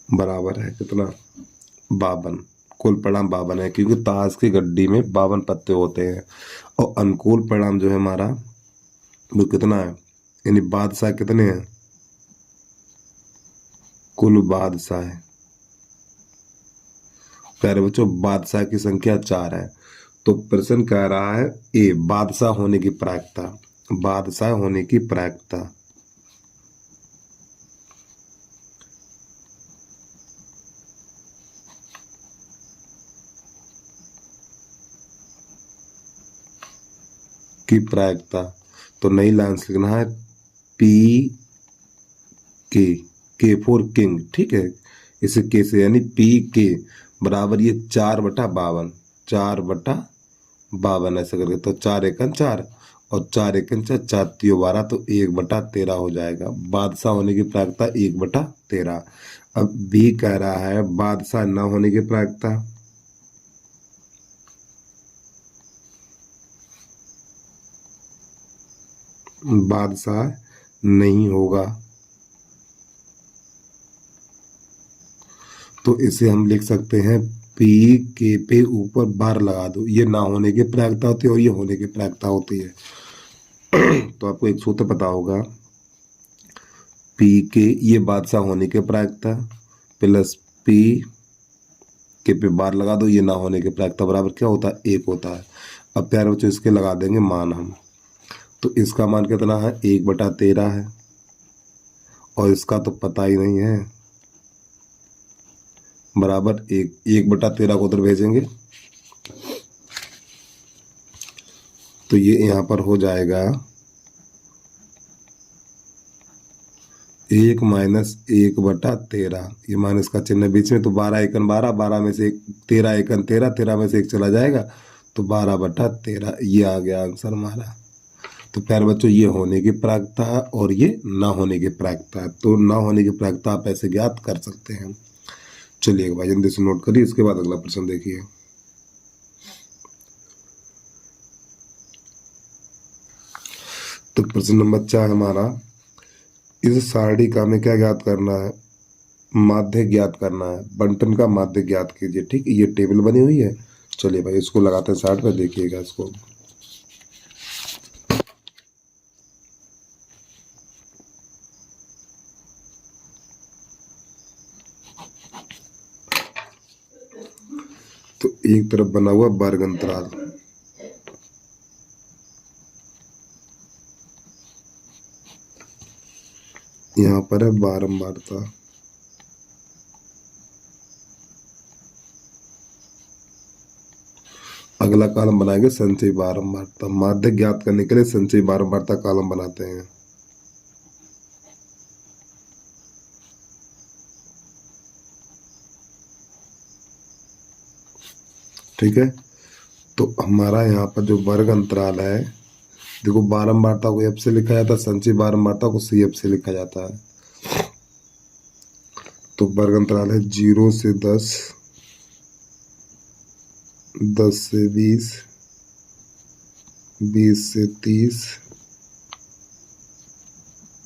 बराबर है कितना, 52। कुल परिणाम 52 है क्योंकि ताश की गड्डी में 52 पत्ते होते हैं। और अनुकूल परिणाम जो है हमारा वो कितना है, यानी बादशाह कितने हैं, कुल बादशाह है। प्यारे बच्चों, बादशाह की संख्या 4 है। तो प्रश्न कह रहा है ए, बादशाह होने की प्रायिकता, बादशाह होने की प्रायिकता। की प्रायिकता, तो नई लाइन लिखना है पी के फॉर किंग। ठीक है, इसे के से यानी पी के बराबर ये 4/52, 4/52 ऐसा करके। तो 4 एकन 4 और 4 एकन 4, 4 तियो 12, तो 1/13 हो जाएगा। बादशाह होने की प्रायिकता 1/13। अब बी कह रहा है बादशाह न होने की प्रायिकता, बादशाह नहीं होगा। तो इसे हम लिख सकते हैं पी के पे ऊपर बार लगा दो, ये ना होने की प्रायिकता होती है और ये होने की प्रायिकता होती है। तो आपको एक सूत्र पता होगा, पी के ये बादशाह होने की प्रायिकता प्लस पी के पे बार लगा दो, ये ना होने की प्रायिकता बराबर क्या होता है, 1 होता है। अब प्यारे बच्चों इसके लगा देंगे मान हम। तो इसका मान कितना है, 1/13 है और इसका तो पता ही नहीं है, बराबर 1/13 को उधर भेजेंगे तो ये यहाँ पर हो जाएगा 1 माइनस 1/13, ये माइनस का चिन्ह बीच में, तो 12 एकन 12, 12 में से 13 एकन 13, 13 में से 1 चला जाएगा तो 12/13, ये आ गया आंसर हमारा। तो प्यारे बच्चों, ये होने की प्रायिकता है और ये ना होने की प्रायिकता है। तो ना होने की प्रायिकता आप ऐसे ज्ञात कर सकते हैं। चलिए भाई जल्दी से नोट करिए, इसके बाद अगला प्रश्न देखिए। तो प्रश्न नंबर 4 हमारा, इस सारणी का हमें क्या ज्ञात करना है, माध्य ज्ञात करना है। बंटन का माध्य ज्ञात कीजिए। ठीक है, ये टेबल बनी हुई है। चलिए भाई इसको लगाते हैं 60 पे, देखिएगा इसको। तो एक तरफ बना हुआ वर्ग अंतराल, यहाँ पर है बारंबारता, अगला कॉलम बनाएंगे संचयी बारंबारता। माध्य ज्ञात करने के लिए संचयी बारंबारता कॉलम बनाते हैं। ठीक है, तो हमारा यहाँ पर जो वर्ग अंतराल है, देखो बारंबारता को एफ से लिखा जाता है, संचयी बारंबारता को सी एफ से लिखा जाता है। तो वर्ग अंतराल है 0 से 10, 10 से 20, 20 से 30,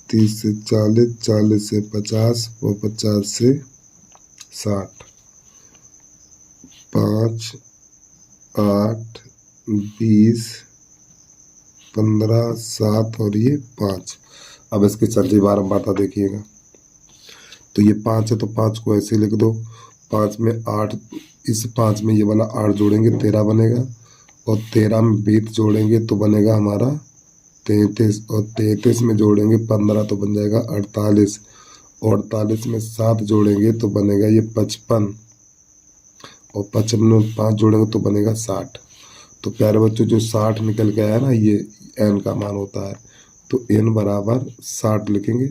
30 से 40, 40 से 50 और 50 से 60, 5, 8, 20, 15, 7 और ये 5। अब इसके संचयी बारंबारता देखिएगा। तो ये 5 है तो 5 को ऐसे लिख दो, 5 में 8, इस 5 में ये वाला 8 जोड़ेंगे 13 बनेगा, और 13 में 20 जोड़ेंगे तो बनेगा हमारा 33, और 33 में जोड़ेंगे 15 तो बन जाएगा 48, और 48 में 7 जोड़ेंगे तो बनेगा ये 55, और 55 में 5 जोड़ेंगे तो बनेगा 60। तो प्यारे बच्चों जो 60 निकल के आया ना, ये n का मान होता है। तो n बराबर 60 लिखेंगे,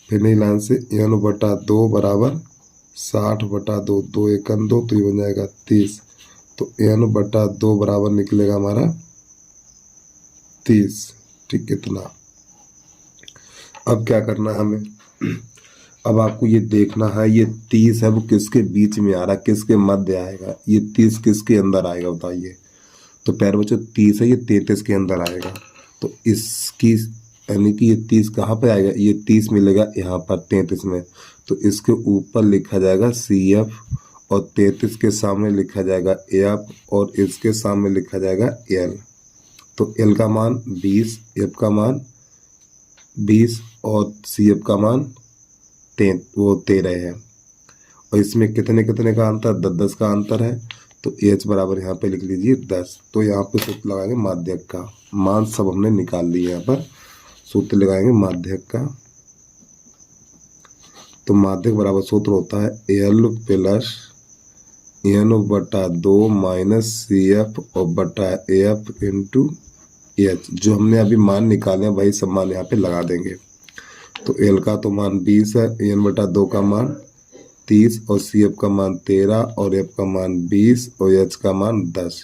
फिर नई लाइन से n/2 बराबर 60/2, 2 एकन 2, तो ये बन जाएगा 30। तो n/2 बराबर निकलेगा हमारा 30। ठीक, कितना। अब क्या करना है हमें, अब आपको ये देखना है ये 30 है वो किसके बीच में आ रहा है, किसके मध्य आएगा, ये 30 किसके अंदर आएगा बताइए। तो प्यारे बच्चों 30 है, ये 33 के अंदर आएगा। तो इसकी यानी कि ये 30 कहाँ पे आएगा, ये 30 मिलेगा यहाँ पर 33 में। तो इसके ऊपर लिखा जाएगा CF, और 33 के सामने लिखा जाएगा AF, और इसके सामने लिखा जाएगा L। तो L का मान 20, F का मान 20 और CF का मान 13 है। और इसमें कितने कितने का अंतर, 10 का अंतर है। तो H बराबर यहाँ पे लिख लीजिए 10। तो यहाँ पे सूत्र लगाएंगे माध्यक का, मान सब हमने निकाल लिए, यहाँ पर सूत्र लगाएंगे माध्यक का। तो माध्यक बराबर सूत्र होता है L plus n/2 minus CF और बटा AF इंटू H। जो हमने अभी मान निकाले वही सब मान यहाँ पे लगा देंगे। तो L का तो मान 20 है, n/2 का मान 30 और CF का मान 13 और F का मान 20 और H का मान 10।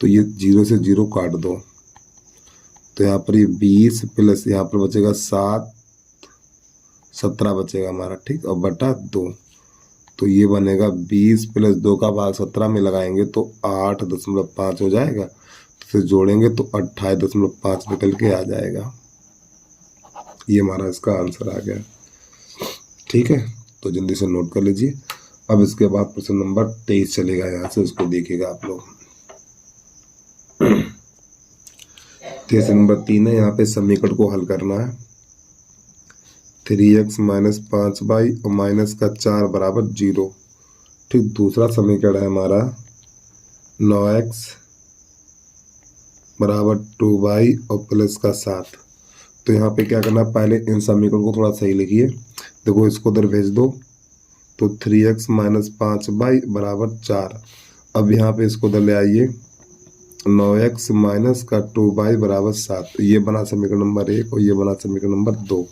तो ये 0 से 0 काट दो, तो यहाँ पर ये 20 प्लस यहाँ पर बचेगा 7, 17 बचेगा हमारा। ठीक, और बटा 2। तो ये बनेगा 20 प्लस 2 का भाग 17 में लगाएंगे तो 8.5 हो जाएगा। तो फिर जोड़ेंगे तो 28.5 निकल के आ जाएगा। ये हमारा इसका आंसर आ गया। ठीक है, तो जल्दी से नोट कर लीजिए। अब इसके बाद प्रश्न नंबर 23 चलेगा, यहाँ से उसको देखिएगा आप लोग। 23 नंबर 3 है, यहाँ पे समीकरण को हल करना है। 3x माइनस 5y और माइनस का 4 बराबर 0। ठीक, दूसरा समीकरण है हमारा 9x बराबर 2y और प्लस का 7। तो यहाँ पे क्या करना, पहले इन समीकरण को थोड़ा सही लिखिए। देखो इसको उधर भेज दो, तो 3x माइनस 5y बराबर 4। अब यहाँ पे इसको उधर ले आइए, 9x माइनस का 2y बराबर 7। तो ये बना समीकरण नंबर 1 और ये बना समीकरण नंबर 2।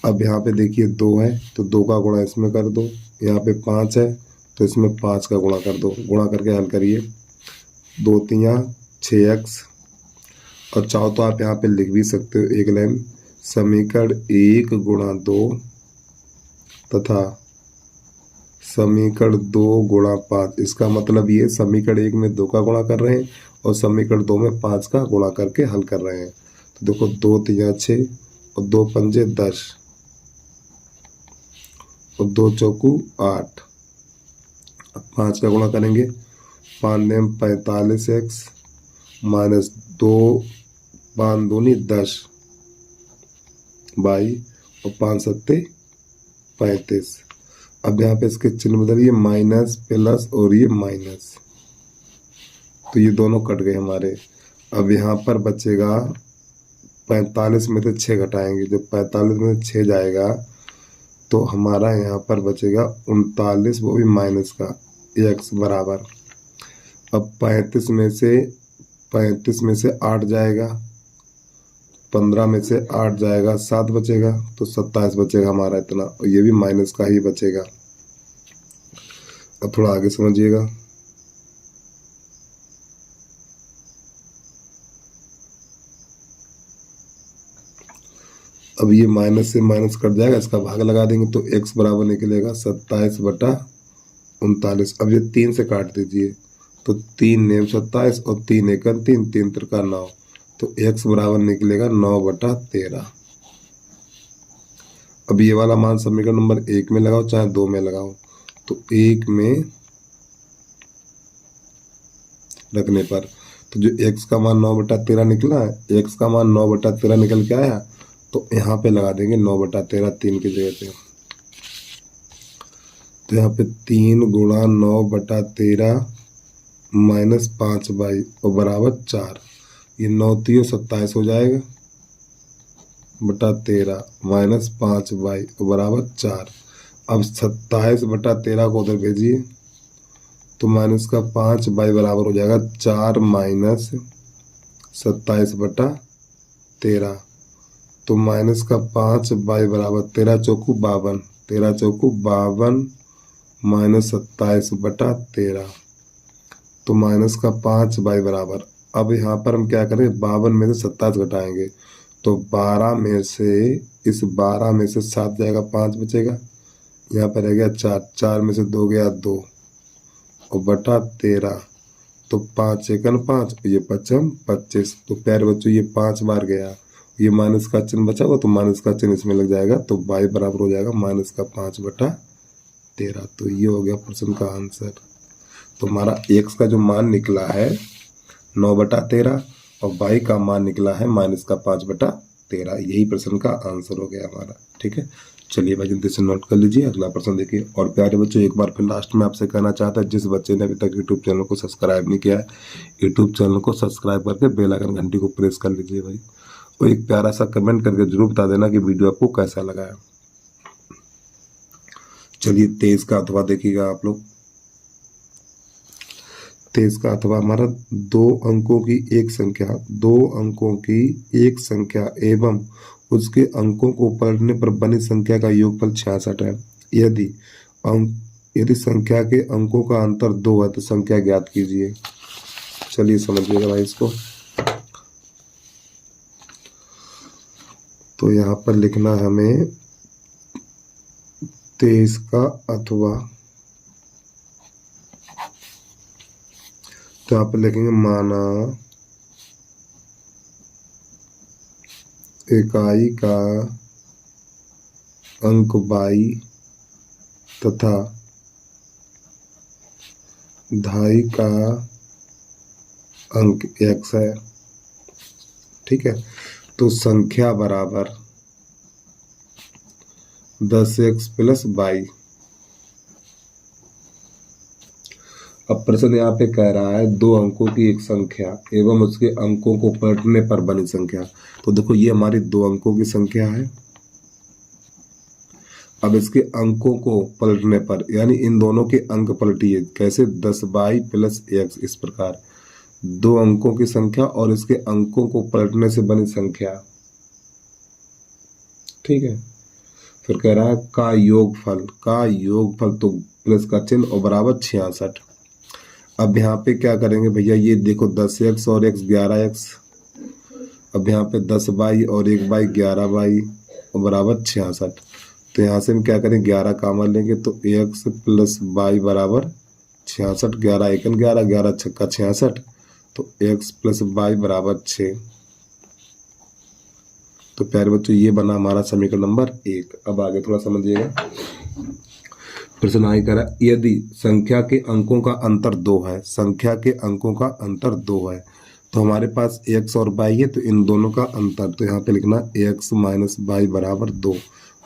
अब यहाँ पे देखिए 2 है तो 2 का गुणा इसमें कर दो, यहाँ पे 5 है तो इसमें 5 का गुणा कर दो, गुणा करके हल करिए। 2 तिया 6x, और चाहो तो आप यहाँ पे लिख भी सकते हो एक लाइन, समीकरण 1 गुणा 2 तथा समीकरण 2 गुणा 5। इसका मतलब ये समीकरण 1 में 2 का गुणा कर रहे हैं और समीकरण 2 में 5 का गुणा करके हल कर रहे हैं। तो देखो 2 तिया 6 और 2 पंजे 10 और 2 चौकू 8। अब 5 का गुणा करेंगे, 5 नेम 45x माइनस 2 5 दूनी 10 22 और 5 सत्ते 35। अब यहाँ पे इसके चिन्ह बदलिए, माइनस प्लस और ये माइनस, तो ये दोनों कट गए हमारे। अब यहाँ पर बचेगा 45 में से 6 घटाएंगे, जब 45 में से 6 जाएगा तो हमारा यहाँ पर बचेगा 39, वो भी माइनस का, x बराबर। अब 35 में से 8 जाएगा, 15 में से 8 जाएगा, 7 बचेगा, तो 27 बचेगा हमारा इतना, और ये भी माइनस का ही बचेगा। अब थोड़ा आगे समझिएगा। अब ये माइनस से माइनस कट जाएगा, इसका भाग लगा देंगे तो x बराबर निकलेगा 27/39। अब ये 3 से काट दीजिए, तो 3 नेम 27 और 3 एकन 3, 3 त्रिका 9, तो x बराबर निकलेगा 9/13। अब ये वाला मान समीकरण नंबर 1 में लगाओ चाहे 2 में लगाओ, तो 1 में रखने पर तो जो x का मान 9/13 निकला है, x का मान 9/13 निकल के आया, तो यहाँ पे लगा देंगे 9/13 3 की जगह पे। तो यहाँ पे 3 गुणा 9/13 माइनस 5/22 और बराबर 4। ये 9 3 27 हो जाएगा बटा 13 माइनस 5/22 और बराबर 4। अब 27/13 को उधर भेजिए, तो माइनस का 5/22 बराबर हो जाएगा 4 माइनस 27/13, तो माइनस का 5/22 बराबर 13 चौकू 52, 13 चौकू 52 माइनस 27/13, तो माइनस का 5/22 बराबर। अब यहाँ पर हम क्या करें, 52 में से 27 घटाएंगे, तो 12 में से इस 12 में से 7 जाएगा, 5 बचेगा, यहाँ पर रह गया 4, 4 में से 2 गया 2 और बटा 13, तो 5 एकन 5 और ये 5 25। तो प्यारे बच्चों ये 5 बार गया, ये माइनस का चिन्ह बचा हुआ, तो माइनस का चिन्ह इसमें लग जाएगा, तो y बराबर हो जाएगा माइनस का 5/13। तो ये हो गया प्रश्न का आंसर। तो हमारा x का जो मान निकला है 9/13 और y का मान निकला है माइनस का 5/13। यही प्रश्न का आंसर हो गया हमारा। ठीक है, चलिए भाई जल्दी से नोट कर लीजिए, अगला प्रश्न देखिए। और प्यारे बच्चों एक बार फिर लास्ट में आपसे कहना चाहता है, जिस बच्चे ने अभी तक यूट्यूब चैनल को सब्सक्राइब नहीं किया है, यूट्यूब चैनल को सब्सक्राइब करके बेल आइकन घंटी को प्रेस कर लीजिए भाई, और एक प्यारा सा कमेंट करके जरूर बता देना कि वीडियो आपको कैसा लगा है। चलिए 23 का अथवा देखिएगा आप लोग। 23 का अथवा हमारा 2 अंकों की एक संख्या, 2 अंकों की एक संख्या एवं उसके अंकों को पलटने पर बनी संख्या का योगफल 66 है। यदि संख्या के अंकों का अंतर 2 है तो संख्या ज्ञात कीजिए। चलिए समझिएगा भाई इसको। तो यहाँ पर लिखना है हमें 23 का अथवा, तो यहाँ पर लिखेंगे माना इकाई का अंक y तथा दहाई का अंक x है। ठीक है, तो संख्या बराबर 10x प्लस y। अब प्रश्न यहाँ पे कह रहा है 2 अंकों की एक संख्या एवं उसके अंकों को पलटने पर बनी संख्या। तो देखो ये हमारी 2 अंकों की संख्या है। अब इसके अंकों को पलटने पर, यानी इन दोनों के अंक पलटिए, कैसे, 10y प्लस x, इस प्रकार 2 अंकों की संख्या और इसके अंकों को पलटने से बनी संख्या। ठीक है, फिर कह रहा है का योगफल तो प्लस का चिन्ह और बराबर 66। अब यहाँ पे क्या करेंगे भैया, ये देखो 10x और x 11x। अब यहाँ पे 10y और 1y 11y और बराबर 66। तो यहाँ से हम क्या करें, 11 कॉमन लेंगे तो x प्लस y बराबर 66। 11 एकन 11, 11 छक्का 66, तो x प्लस y बराबर 6। तो प्यारे बच्चों ये बना हमारा समीकरण नंबर 1। अब आगे थोड़ा समझिएगा। प्रश्न आगे कह रहा है, यदि संख्या के अंकों का अंतर 2 है, संख्या के अंकों का अंतर 2 है, तो हमारे पास x और y है, तो इन दोनों का अंतर, तो यहाँ पे लिखना x माइनस y बराबर 2।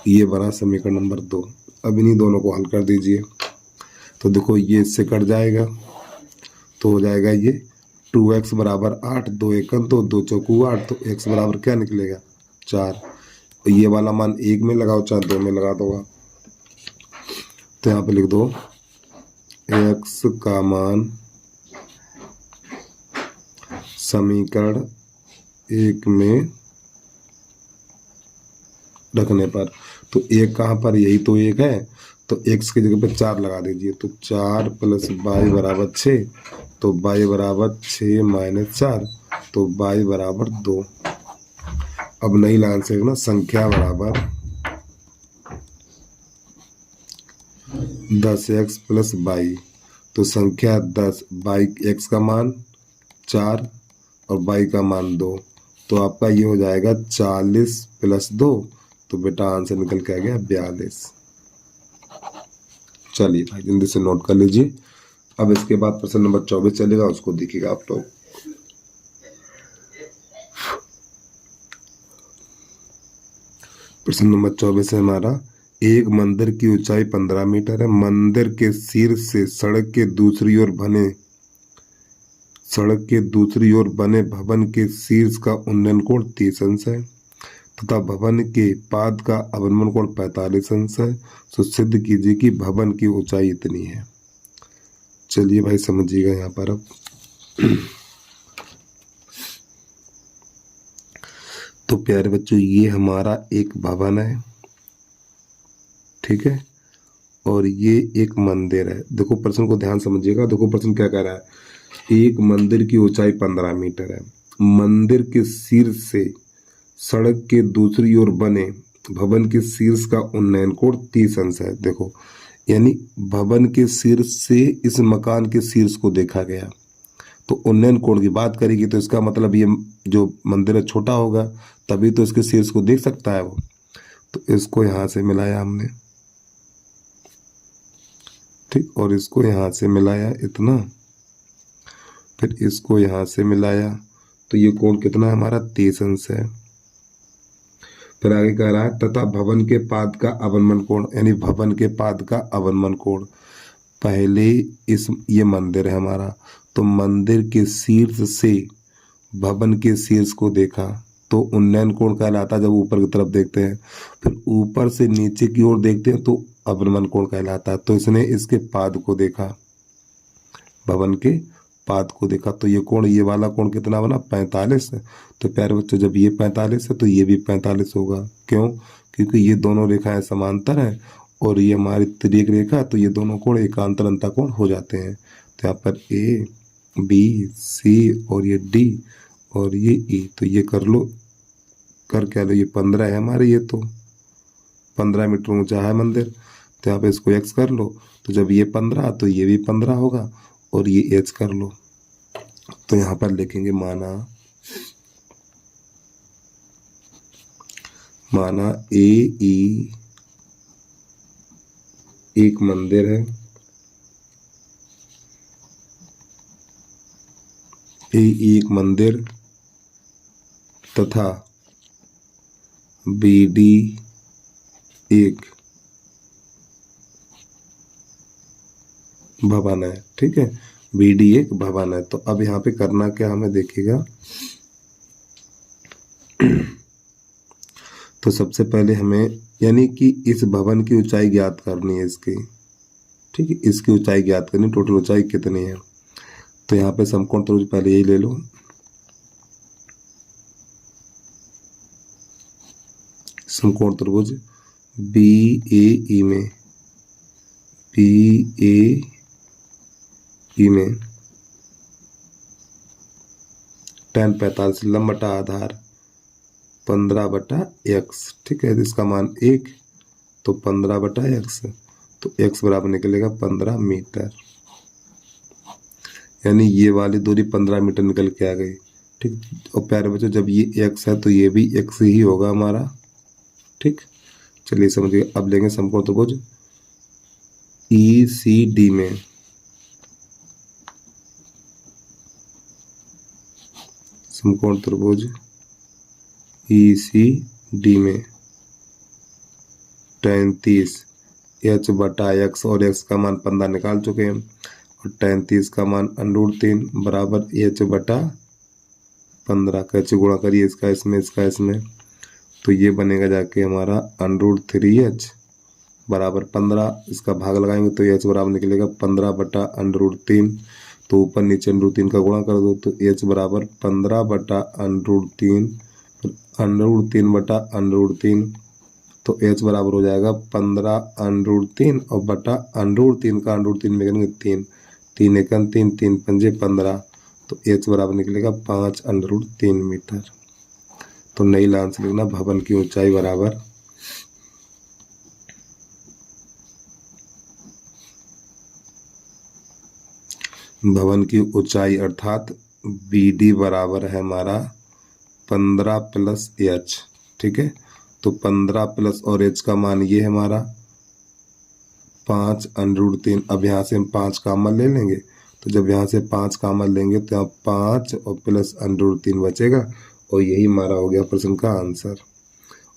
ये बना समीकरण नंबर 2। अब इन्हीं दोनों को हल कर दीजिए। तो देखो ये इससे कट जाएगा, तो हो जाएगा ये 2x बराबर 8, 2 एकम तो 2 चौकू 8, तो x बराबर क्या निकलेगा 4। ये वाला मान 1 में लगाओ चाहे 2 में लगा दोगा। तो यहाँ पे लिख दो x का मान समीकरण 1 में रखने पर, तो 1 कहाँ पर, यही तो 1 है, तो x की जगह पे 4 लगा दीजिए। तो 4 प्लस y बराबर 6, तो y बराबर 6 माइनस 4, तो y बराबर 2। अब नई लाइन से ना, संख्या बराबर 10x प्लस y, तो संख्या 10, y x का मान 4 और y का मान 2, तो आपका ये हो जाएगा 40 प्लस 2, तो बेटा आंसर निकल के आ गया 42। चलिए भाई जल्दी से नोट कर लीजिए। अब इसके बाद प्रश्न नंबर 24 चलेगा, उसको देखिएगा आप लोग। प्रश्न नंबर 24 है हमारा, एक मंदिर की ऊंचाई 15 मीटर है। मंदिर के शीर्ष से सड़क के दूसरी ओर बने भवन के शीर्ष का उन्नयन कोण 30 अंश है तथा भवन के पाद का अवनमन कोण 45 अंश है। तो सिद्ध कीजिए कि भवन की ऊंचाई इतनी है। चलिए भाई समझिएगा यहाँ पर। अब तो प्यारे बच्चों ये हमारा एक भवन है, ठीक है, और ये एक मंदिर है। देखो प्रश्न को ध्यान समझिएगा। देखो प्रश्न क्या कह रहा है, एक मंदिर की ऊंचाई 15 मीटर है। मंदिर के शीर्ष से सड़क के दूसरी ओर बने भवन के शीर्ष का उन्नयन कोण 30 अंश है। देखो यानी भवन के शीर्ष से इस मकान के शीर्ष को देखा गया, तो उन्नयन कोण की बात करेगी, तो इसका मतलब ये जो मंदिर है छोटा होगा, तभी तो इसके शीर्ष को देख सकता है वो। तो इसको यहाँ से मिलाया हमने, ठीक, और इसको यहाँ से मिलाया इतना, फिर इसको यहाँ से मिलाया, तो ये कोण कितना है हमारा 30 अंश है। फिर आगे कह रहा है तथा भवन के पाद का अवनमन कोण, यानी भवन के पाद का अवनमन कोण। पहले ये मंदिर है हमारा, तो मंदिर के शीर्ष से भवन के शीर्ष को देखा तो उन्नयन कोण कहलाता है जब ऊपर की तरफ देखते हैं। फिर ऊपर से नीचे की ओर देखते हैं तो अवनमन कोण कहलाता है। तो इसने इसके पाद को देखा, भवन के पाद को देखा, तो ये कोण, ये वाला कोण कितना बना 45 है। तो प्यारे बच्चों जब ये 45 है तो ये भी 45 होगा। क्यों? क्योंकि ये दोनों रेखाएं समांतर हैं और ये हमारी तिर्यक रेखा, तो ये दोनों कोण एकांतर अंतः कोण हो जाते हैं। तो यहाँ पर ए बी सी और ये डी और ये ई, तो ये कर लो, कर क्या लो, ये 15 है हमारे, ये तो 15 मीटर ऊंचा है मंदिर। तो यहाँ पे इसको एक्स कर लो, तो जब ये 15 तो ये भी 15 होगा और ये एच कर लो। तो यहाँ पर लिखेंगे माना ए ई एक मंदिर है, ए एक मंदिर तथा बी डी एक भवन है, ठीक है, बी डी एक भवन है। तो अब यहाँ पे करना क्या हमें देखिएगा। तो सबसे पहले हमें यानी कि इस भवन की ऊंचाई ज्ञात करनी है इसकी, ठीक है, इसकी ऊंचाई ज्ञात करनी, टोटल ऊंचाई कितनी है। तो यहाँ पे समकोण त्रिभुज पहले यही ले लो, समकोण त्रिभुज BAE में, BAE में tan 45 लंब बटा आधार 15/x, ठीक है। इसका मान 1, तो 15/x, तो x बराबर निकलेगा 15 मीटर, यानी ये वाली दूरी 15 मीटर निकल के आ गई, ठीक। और प्यारे बच्चों, जब ये x है तो ये भी x ही होगा हमारा, ठीक। चलिए समझिए। अब लेंगे समकोण त्रिभुज ECD में, समकोण त्रिभुज ECD में tan 30 h/x, और x का मान 15 निकाल चुके हैं, और tan 30 का मान √3 बराबर h/15, कैसे गुणा करिए इसका इसमें, तो ये बनेगा जाके हमारा √3h बराबर 15, इसका भाग लगाएंगे तो h बराबर निकलेगा 15/√3, तो ऊपर नीचे √3 का गुणा कर दो, तो h बराबर 15/√3, √3/√3, तो h बराबर हो जाएगा 15/√3, और बटा √3 का √3 में करेंगे 3, 3 एकम 3, 3 पंजे 15, तो h बराबर निकलेगा 5/√3 मीटर। तो नई लाइन से लिखना, भवन की ऊंचाई बराबर भवन की ऊंचाई अर्थात BD बराबर है हमारा 15 + h, ठीक है। तो 15 प्लस और h का मान ये है हमारा 5/√3। अब यहाँ से हम 5 कॉमन ले लेंगे, तो जब यहाँ से 5 कॉमन लेंगे तो यहाँ 5 और प्लस √3 बचेगा, और यही हमारा हो गया प्रश्न का आंसर।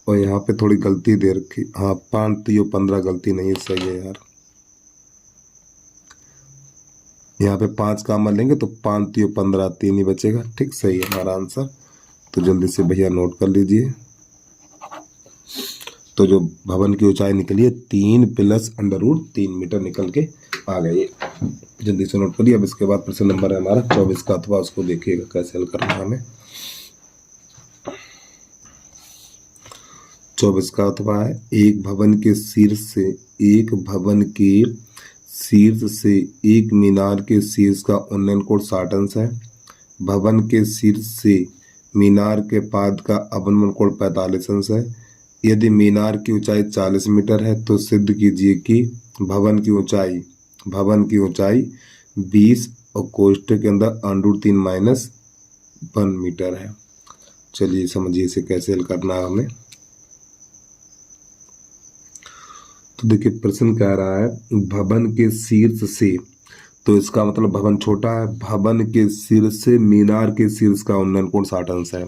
और यहाँ पे थोड़ी गलती दे रखी, हाँ 5 3 15 गलती नहीं, सही है यार। यहाँ पे 5 कॉमन लेंगे तो 5 3 15, 3 ही बचेगा, ठीक, सही है हमारा आंसर। तो जल्दी से भैया नोट कर लीजिए। तो जो भवन की ऊंचाई निकली है 3 + √3 मीटर निकल के आ गई, जल्दी से नोट करिए। अब इसके बाद प्रश्न नंबर है हमारा 24 का, अथवा उसको देखिएगा कैसे हल करना है हमें। 24 का अथवा है, एक भवन के शीर्ष से एक मीनार के शीर्ष का उन्नयन कोण 60 अंश है। भवन के शीर्ष से मीनार के पाद का अवनमन कोण 45 अंश है। यदि मीनार की ऊंचाई 40 मीटर है तो सिद्ध कीजिए कि भवन की ऊंचाई 20 और कोष्ठक के अंदर √3 - 1 मीटर है। चलिए समझिए इसे कैसे हल करना है हमें। तो देखिए प्रश्न कह रहा है भवन के शीर्ष से, तो इसका मतलब भवन छोटा है, भवन के शीर्ष से मीनार के शीर्ष का उन्नयन कोण 60 अंश है।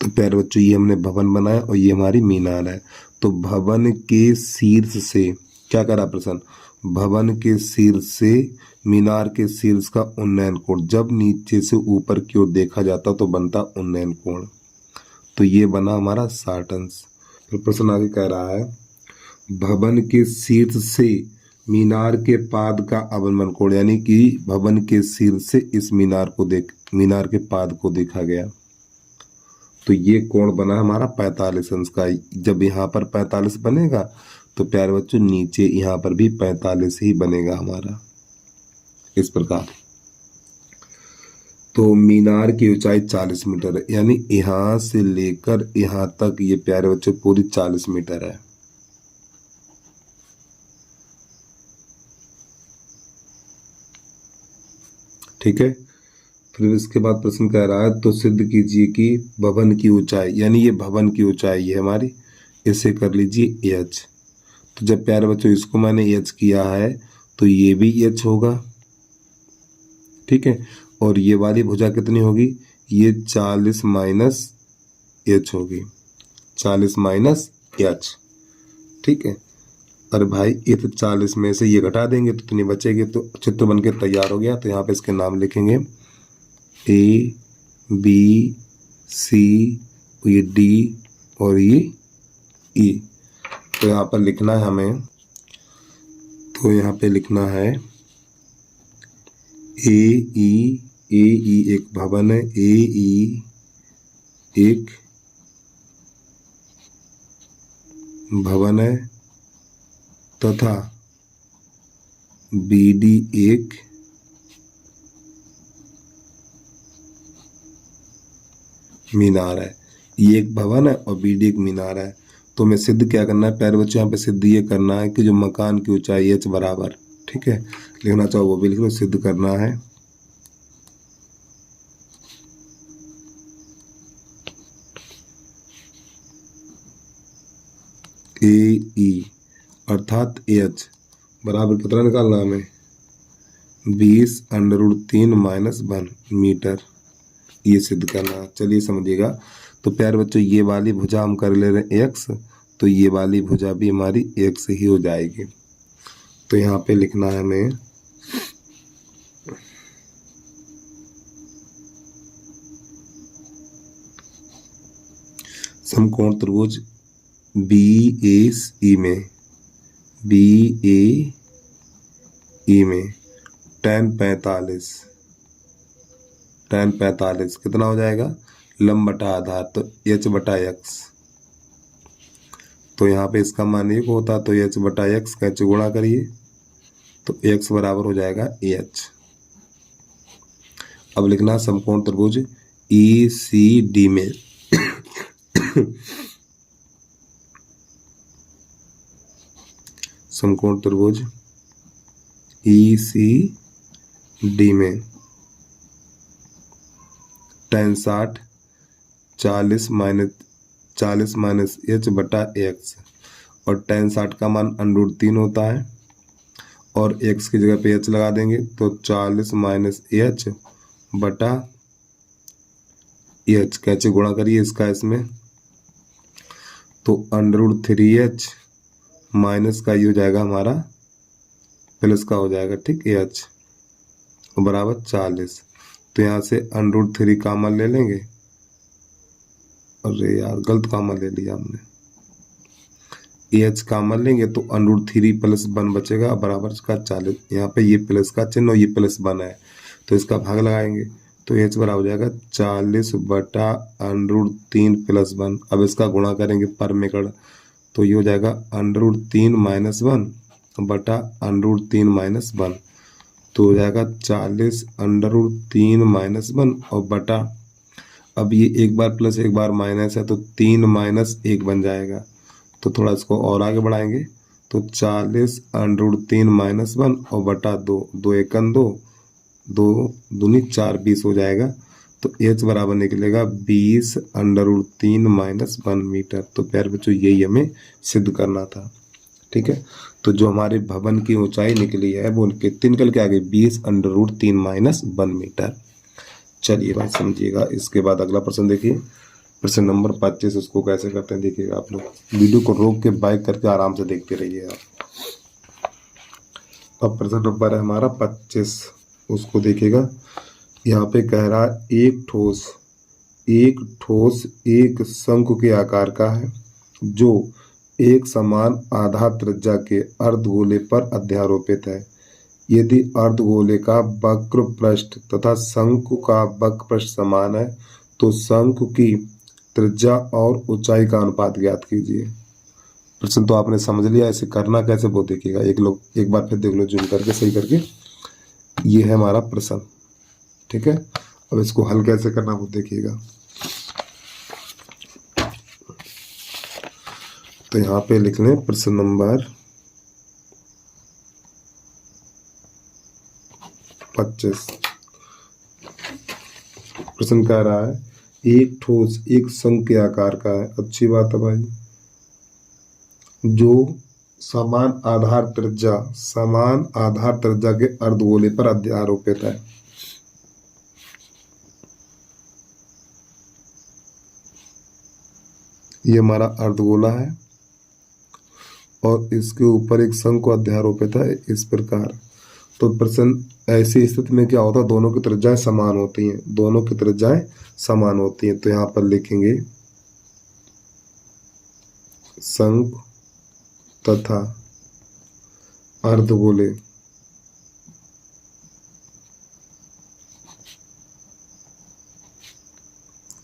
तो प्यारे बच्चों, ये हमने भवन बनाया और ये हमारी मीनार है। तो भवन के शीर्ष से क्या करा प्रश्न, भवन के शीर्ष से मीनार के शीर्ष का उन्नयन कोण, जब नीचे से ऊपर की ओर देखा जाता तो बनता उन्नयन कोण, तो ये बना हमारा 60 अंश। फिर प्रश्न आगे कह रहा है भवन के शीर्ष से मीनार के पाद का अवनमन कोण, यानी कि भवन के शीर्ष से इस मीनार के पाद को देखा गया, तो ये कोण बना हमारा 45 अंश का। जब यहाँ पर 45 बनेगा तो प्यारे बच्चों नीचे यहाँ पर भी 45 ही बनेगा हमारा, इस प्रकार। तो मीनार की ऊंचाई 40 मीटर है, यानी यहाँ से लेकर यहाँ तक ये प्यारे बच्चों पूरी 40 मीटर है। ठीक है। फिर इसके बाद प्रश्न कह रहा है तो सिद्ध कीजिए कि भवन की ऊंचाई, यानी ये भवन की ऊंचाई है हमारी, इसे कर लीजिए h। तो जब प्यारे बच्चों इसको मैंने h किया है तो ये भी h होगा, ठीक है। और ये वाली भुजा कितनी होगी, ये 40 - h होगी, 40 - h, ठीक है। अरे भाई ये तो 40 में से ये घटा देंगे तो इतनी बचेगी, तो चित्र बन के तैयार हो गया। तो यहाँ पे इसके नाम लिखेंगे A B C, ये D और ये E। तो यहाँ पर लिखना है हमें, तो यहाँ पे लिखना है A E ए ई एक भवन है, ए ई एक भवन है तथा बी डी एक मीनार है। ये एक भवन है और बी डी एक मीनार है। तो हमें सिद्ध क्या करना है प्यारे बच्चों, यहाँ पे सिद्ध ये करना है कि जो मकान की ऊंचाई h बराबर, ठीक है, लिखना चाहो वो भी लिख लो, सिद्ध करना है ए ई अर्थात एच बराबर कितना निकालना है हमें 20√3 - 1 मीटर, ये सिद्ध करना। चलिए समझिएगा। तो प्यारे बच्चों ये वाली भुजा हम कर ले रहे हैं एक्स, तो ये वाली भुजा भी हमारी एक्स ही हो जाएगी। तो यहाँ पे लिखना है हमें समकोण त्रिभुज बी ए ई में tan 45 कितना हो जाएगा लंब बटा आधार, तो h बटा x। तो यहाँ पे इसका मान 1 होता तो h बटा x का h गुणा करिए तो x बराबर हो जाएगा h। अब लिखना समकोण त्रिभुज ई सी डी में समकोण त्रिभुज ई सी डी में tan 60 40 माइनस h बटा x, और tan 60 का मान √3 होता है और x की जगह पे h लगा देंगे तो 40 माइनस h बटा h, कैसे गुणा करिए इसका इसमें, तो √3h माइनस का ये हो जाएगा हमारा प्लस का हो जाएगा, ठीक, h बराबर 40। तो यहाँ से √3 कॉमन ले लेंगे, अरे यार गलत कॉमन ले लिया हमने, h कॉमन लेंगे तो √3 + 1 बचेगा बराबर का 40। यहाँ पे ये प्लस का चिन्ह और ये +1 है तो इसका भाग लगाएंगे तो h बराबर हो जाएगा 40 बटा √3 + 1। अब इसका गुणा करेंगे पर में कर, तो ये हो जाएगा √3 - 1 बटा √3 - 1, तो हो जाएगा 40 √3 - 1 और बटा, अब ये एक बार प्लस एक बार माइनस है तो 3 - 1 बन जाएगा। तो थोड़ा इसको और आगे बढ़ाएंगे तो 40 √3 - 1 और बटा 2, 2 एकम 2, 2 दूनी 4, 20 हो जाएगा। तो h बराबर निकलेगा 20 √3 - 1 मीटर। तो प्यारे बच्चों यही हमें सिद्ध करना था, ठीक है। तो जो हमारे भवन की ऊंचाई निकली है वो कितनी निकल के आ गई 20 √3 - 1 मीटर। चलिए बात समझिएगा। इसके बाद अगला प्रश्न देखिए, प्रश्न नंबर 25। उसको कैसे करते हैं देखिएगा, आप लोग वीडियो को रोक के बाइक करके आराम से देखते रहिए आप। अब प्रश्न नंबर है हमारा 25, उसको देखिएगा। यहाँ पे कह रहा है एक ठोस एक शंकु के आकार का है जो एक समान आधार त्रिज्या के अर्धगोले पर अध्यारोपित है। यदि अर्धगोले का वक्र पृष्ठ तथा शंकु का वक्र पृष्ठ समान है तो शंकु की त्रिज्या और ऊंचाई का अनुपात ज्ञात कीजिए। प्रश्न तो आपने समझ लिया, ऐसे करना कैसे वो देखिएगा, एक बार फिर देख लो जूम करके सही करके। ये है हमारा प्रश्न, ठीक है। अब इसको हल कैसे करना वो देखिएगा। तो यहाँ पे लिख लें प्रश्न नंबर 25। प्रश्न कह रहा है एक ठोस एक शंकु के आकार का है, अच्छी बात है भाई, जो समान आधार त्रिज्या के अर्धगोले पर अध्यारोपित है। ये हमारा अर्धगोला है और इसके ऊपर एक शंकु अध्यारोपित है इस प्रकार। तो प्रश्न ऐसी स्थिति में क्या होता है, दोनों की त्रिज्याएं समान होती हैं, तो यहाँ पर लिखेंगे शंकु तथा अर्धगोले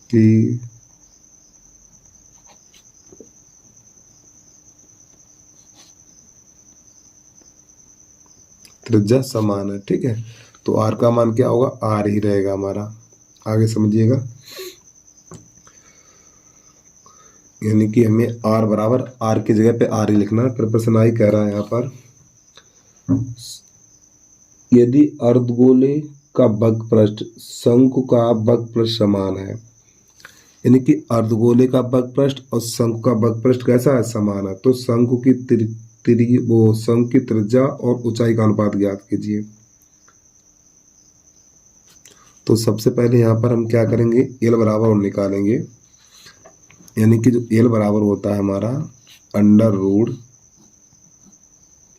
की त्रिज्या समान है। ठीक है, तो आर का मान क्या होगा, आर ही रहेगा हमारा। आगे समझिएगा, यानी कि हमें आर बराबर आर की जगह पे आर ही लिखना है। प्रश्न आई कह रहा है यहाँ पर, यदि अर्धगोले का बकपृष्ठ शंकु का बकपृष्ठ समान है, यानी कि अर्धगोले का बकपृष्ठ और शंकु का बकपृष्ठ कैसा है, समान है, तो शंकु की शंकु की त्रिज्या और ऊंचाई का अनुपात ज्ञात कीजिए। तो सबसे पहले यहाँ पर हम क्या करेंगे, एल बराबर और निकालेंगे, यानी कि जो एल बराबर होता है हमारा under root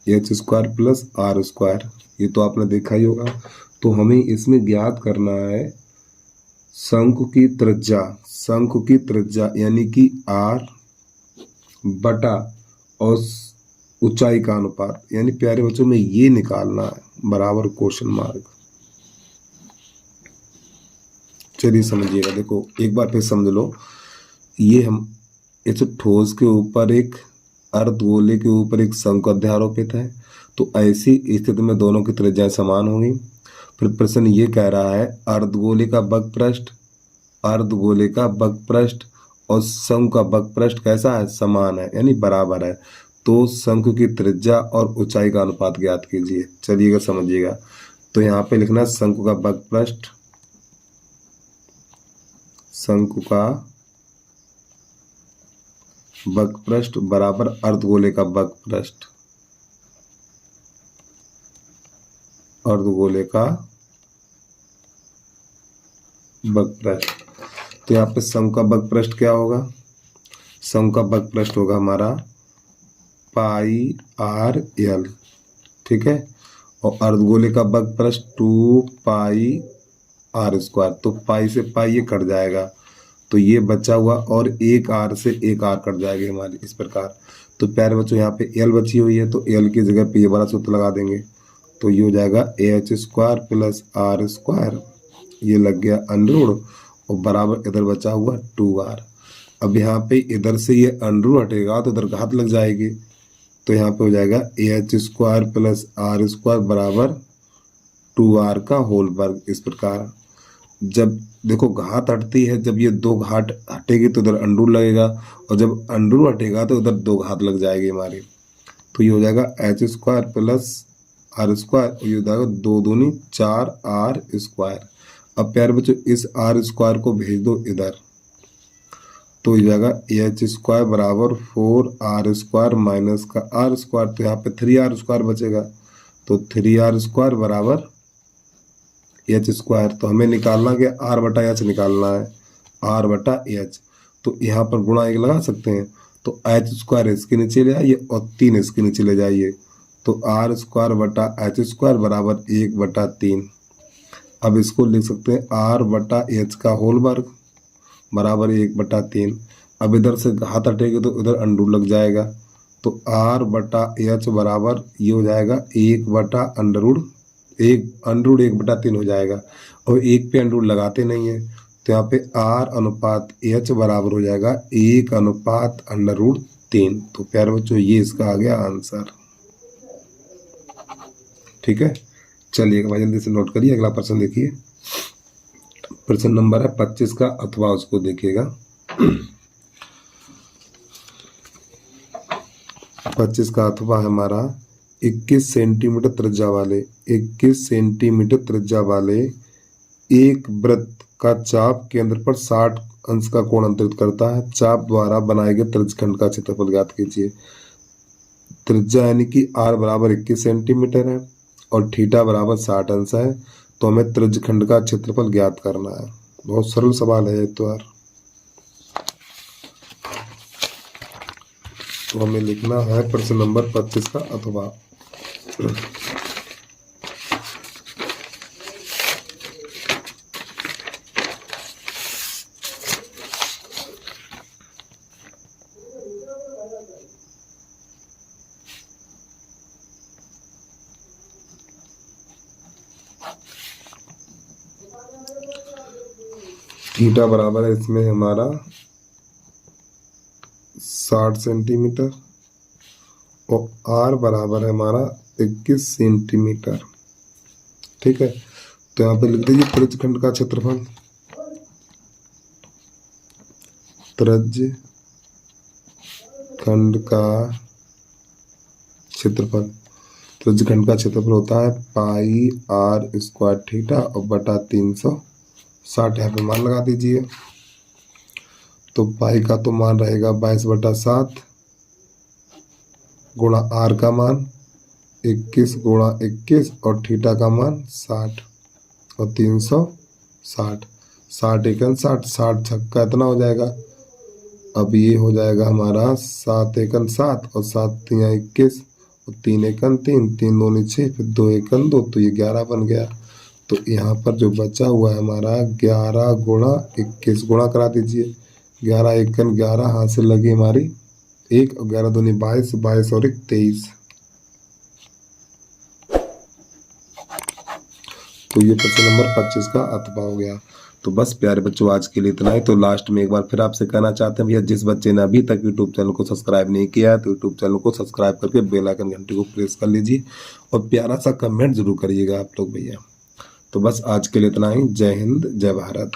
H square plus R square, ये तो आपने देखा ही होगा। तो हमें इसमें ज्ञात करना है शंकु की त्रिज्या यानी कि आर बटा और ऊंचाई का अनुपात, यानी प्यारे बच्चों में ये निकालना है बराबर क्वेश्चन मार्क। चलिए समझिएगा, देखो एक बार फिर समझ लो, ये हम इस ठोस के ऊपर एक अर्धगोले के ऊपर एक शंकु अध्यारोपित है, तो ऐसी स्थिति में दोनों की त्रिज्याएं समान होंगी। फिर प्रश्न ये कह रहा है अर्धगोले का बकपृष्ठ और शंकु का बकपृष्ठ कैसा है, समान है यानी बराबर है, तो शंकु की त्रिज्या और ऊंचाई का अनुपात ज्ञात कीजिए। चलिएगा समझिएगा, तो यहाँ पे लिखना है शंकु का बकपृष्ठ बराबर अर्धगोले का बकपृष्ठ, तो यहाँ पे शंकु का बकपृष्ठ क्या होगा, शंकु का बकपृष्ठ होगा हमारा पाई आर एल। ठीक है, और अर्धगोले का बकपृष्ठ 2 पाई आर स्क्वायर, तो पाई से पाई ये कट जाएगा, तो ये बचा हुआ और एक आर से एक आर कट जाएगी हमारी, इस प्रकार। तो प्यारे बच्चों यहाँ पे एल बची हुई है, तो एल की जगह पे ये वाला सूत्र लगा देंगे, तो ये हो जाएगा H square plus R square, ये लग गया अंडर और बराबर इधर बचा हुआ 2r। अब यहाँ पे इधर से ये अंडर हटेगा तो इधर घात लग जाएगी, तो यहाँ पे हो जाएगा H square plus R square बराबर 2r का होल वर्ग। इस प्रकार जब देखो घात हटती है, जब ये दो घात हटेगी तो इधर अंडर लगेगा, और जब अंडर हटेगा तो इधर दो घात लग जाएगी हमारी, तो ये हो जाएगा H square plus R square, ये हो जाएगा 2 दूनी 4r स्क्वायर। अब प्यारे बच्चों इस आर स्क्वायर को भेज दो इधर, तो ये जाएगा एच स्क्वायर बराबर 4r स्क्वायर माइनस का आर स्क्वायर, तो यहाँ पे 3r स्क्वायर बचेगा, तो 3r स्क्वायर बराबर एच स्क्वायर। तो हमें निकालना क्या, आर बटा एच निकालना है, आर बटा एच, तो यहाँ पर गुणा 1 लगा सकते हैं, तो एच स्क्वायर इसके नीचे ले आइए और 3 इसके नीचे ले जाइए, तो आर स्क्वायर बटा एच स्क्वायर बराबर 1/3। अब इसको लिख सकते हैं आर बटा एच का होल वर्ग बराबर 1/3। अब इधर से हाथ हटेगी तो इधर अंडू लग जाएगा, तो आर बटा एच बराबर ये हो जाएगा 1/1/3 हो जाएगा, और 1 पे अंडरूट लगाते नहीं है, तो यहाँ पे आर अनुपात एच बराबर हो जाएगा 1/√3। तो प्यारे बच्चों ये इसका आ गया आंसर। ठीक है, चलिए भाई जल्दी से नोट करिए, अगला प्रश्न देखिए। प्रश्न नंबर है 25 का, अथवा उसको देखिएगा। 25 का अथवा है हमारा 21 सेंटीमीटर त्रिज्या वाले एक वृत्त का चाप केंद्र पर 60 अंश का कोण अंतरित करता है। चाप द्वारा बनाए गए त्रिज्यखंड का क्षेत्रफल ज्ञात कीजिए। त्रिज्या यानी कि r बराबर 21 सेंटीमीटर है और थीटा बराबर 60 अंश है, तो हमें त्रिज्यखंड का क्षेत्रफल ज्ञात करना है। बहुत सरल सवाल है तो यार, तो हमें लिखना है प्रश्न नंबर 25 का अथवा। थीटा बराबर है इसमें हमारा 60 सेंटीमीटर और आर बराबर है हमारा 21 सेंटीमीटर। ठीक है, तो यहाँ पे लिख दीजिए त्रिज्यखंड का क्षेत्रफल। त्रिज्यखंड का क्षेत्रफल, त्रिज्यखंड का क्षेत्रफल होता है पाई आर स्क्वायर थीटा और बटा 360। यहाँ पे मान लगा दीजिए। तो पाई का तो मान रहेगा 22/7 गुणा आर का मान 21 गुणा 21 और थीटा का मान 60 और 360। 60 एकन 60, 60 छक्का इतना हो जाएगा। अब ये हो जाएगा हमारा 7 एकन 7 और 7 तिया 21 और 3 एकन 3, 3 दूनी 6, फिर 2 एकन 2, तो ये 11 बन गया। तो यहाँ पर जो बचा हुआ है हमारा 11 गुणा 21 गुणा करा दीजिए। 11 एकन 11, हाथ से लगी हमारी 1 और 11 दूनी 22, 22 और 1 23। तो ये प्रश्न नंबर 25 का अथवा हो गया। तो बस प्यारे बच्चों, आज के लिए इतना ही। तो लास्ट में एक बार फिर आपसे कहना चाहते हैं भैया, जिस बच्चे ने अभी तक यूट्यूब चैनल को सब्सक्राइब नहीं किया है तो यूट्यूब चैनल को सब्सक्राइब करके बेल आइकन घंटी को प्रेस कर लीजिए और प्यारा सा कमेंट जरूर करिएगा आप लोग भैया। तो बस आज के लिए इतना ही। जय हिंद, जय भारत।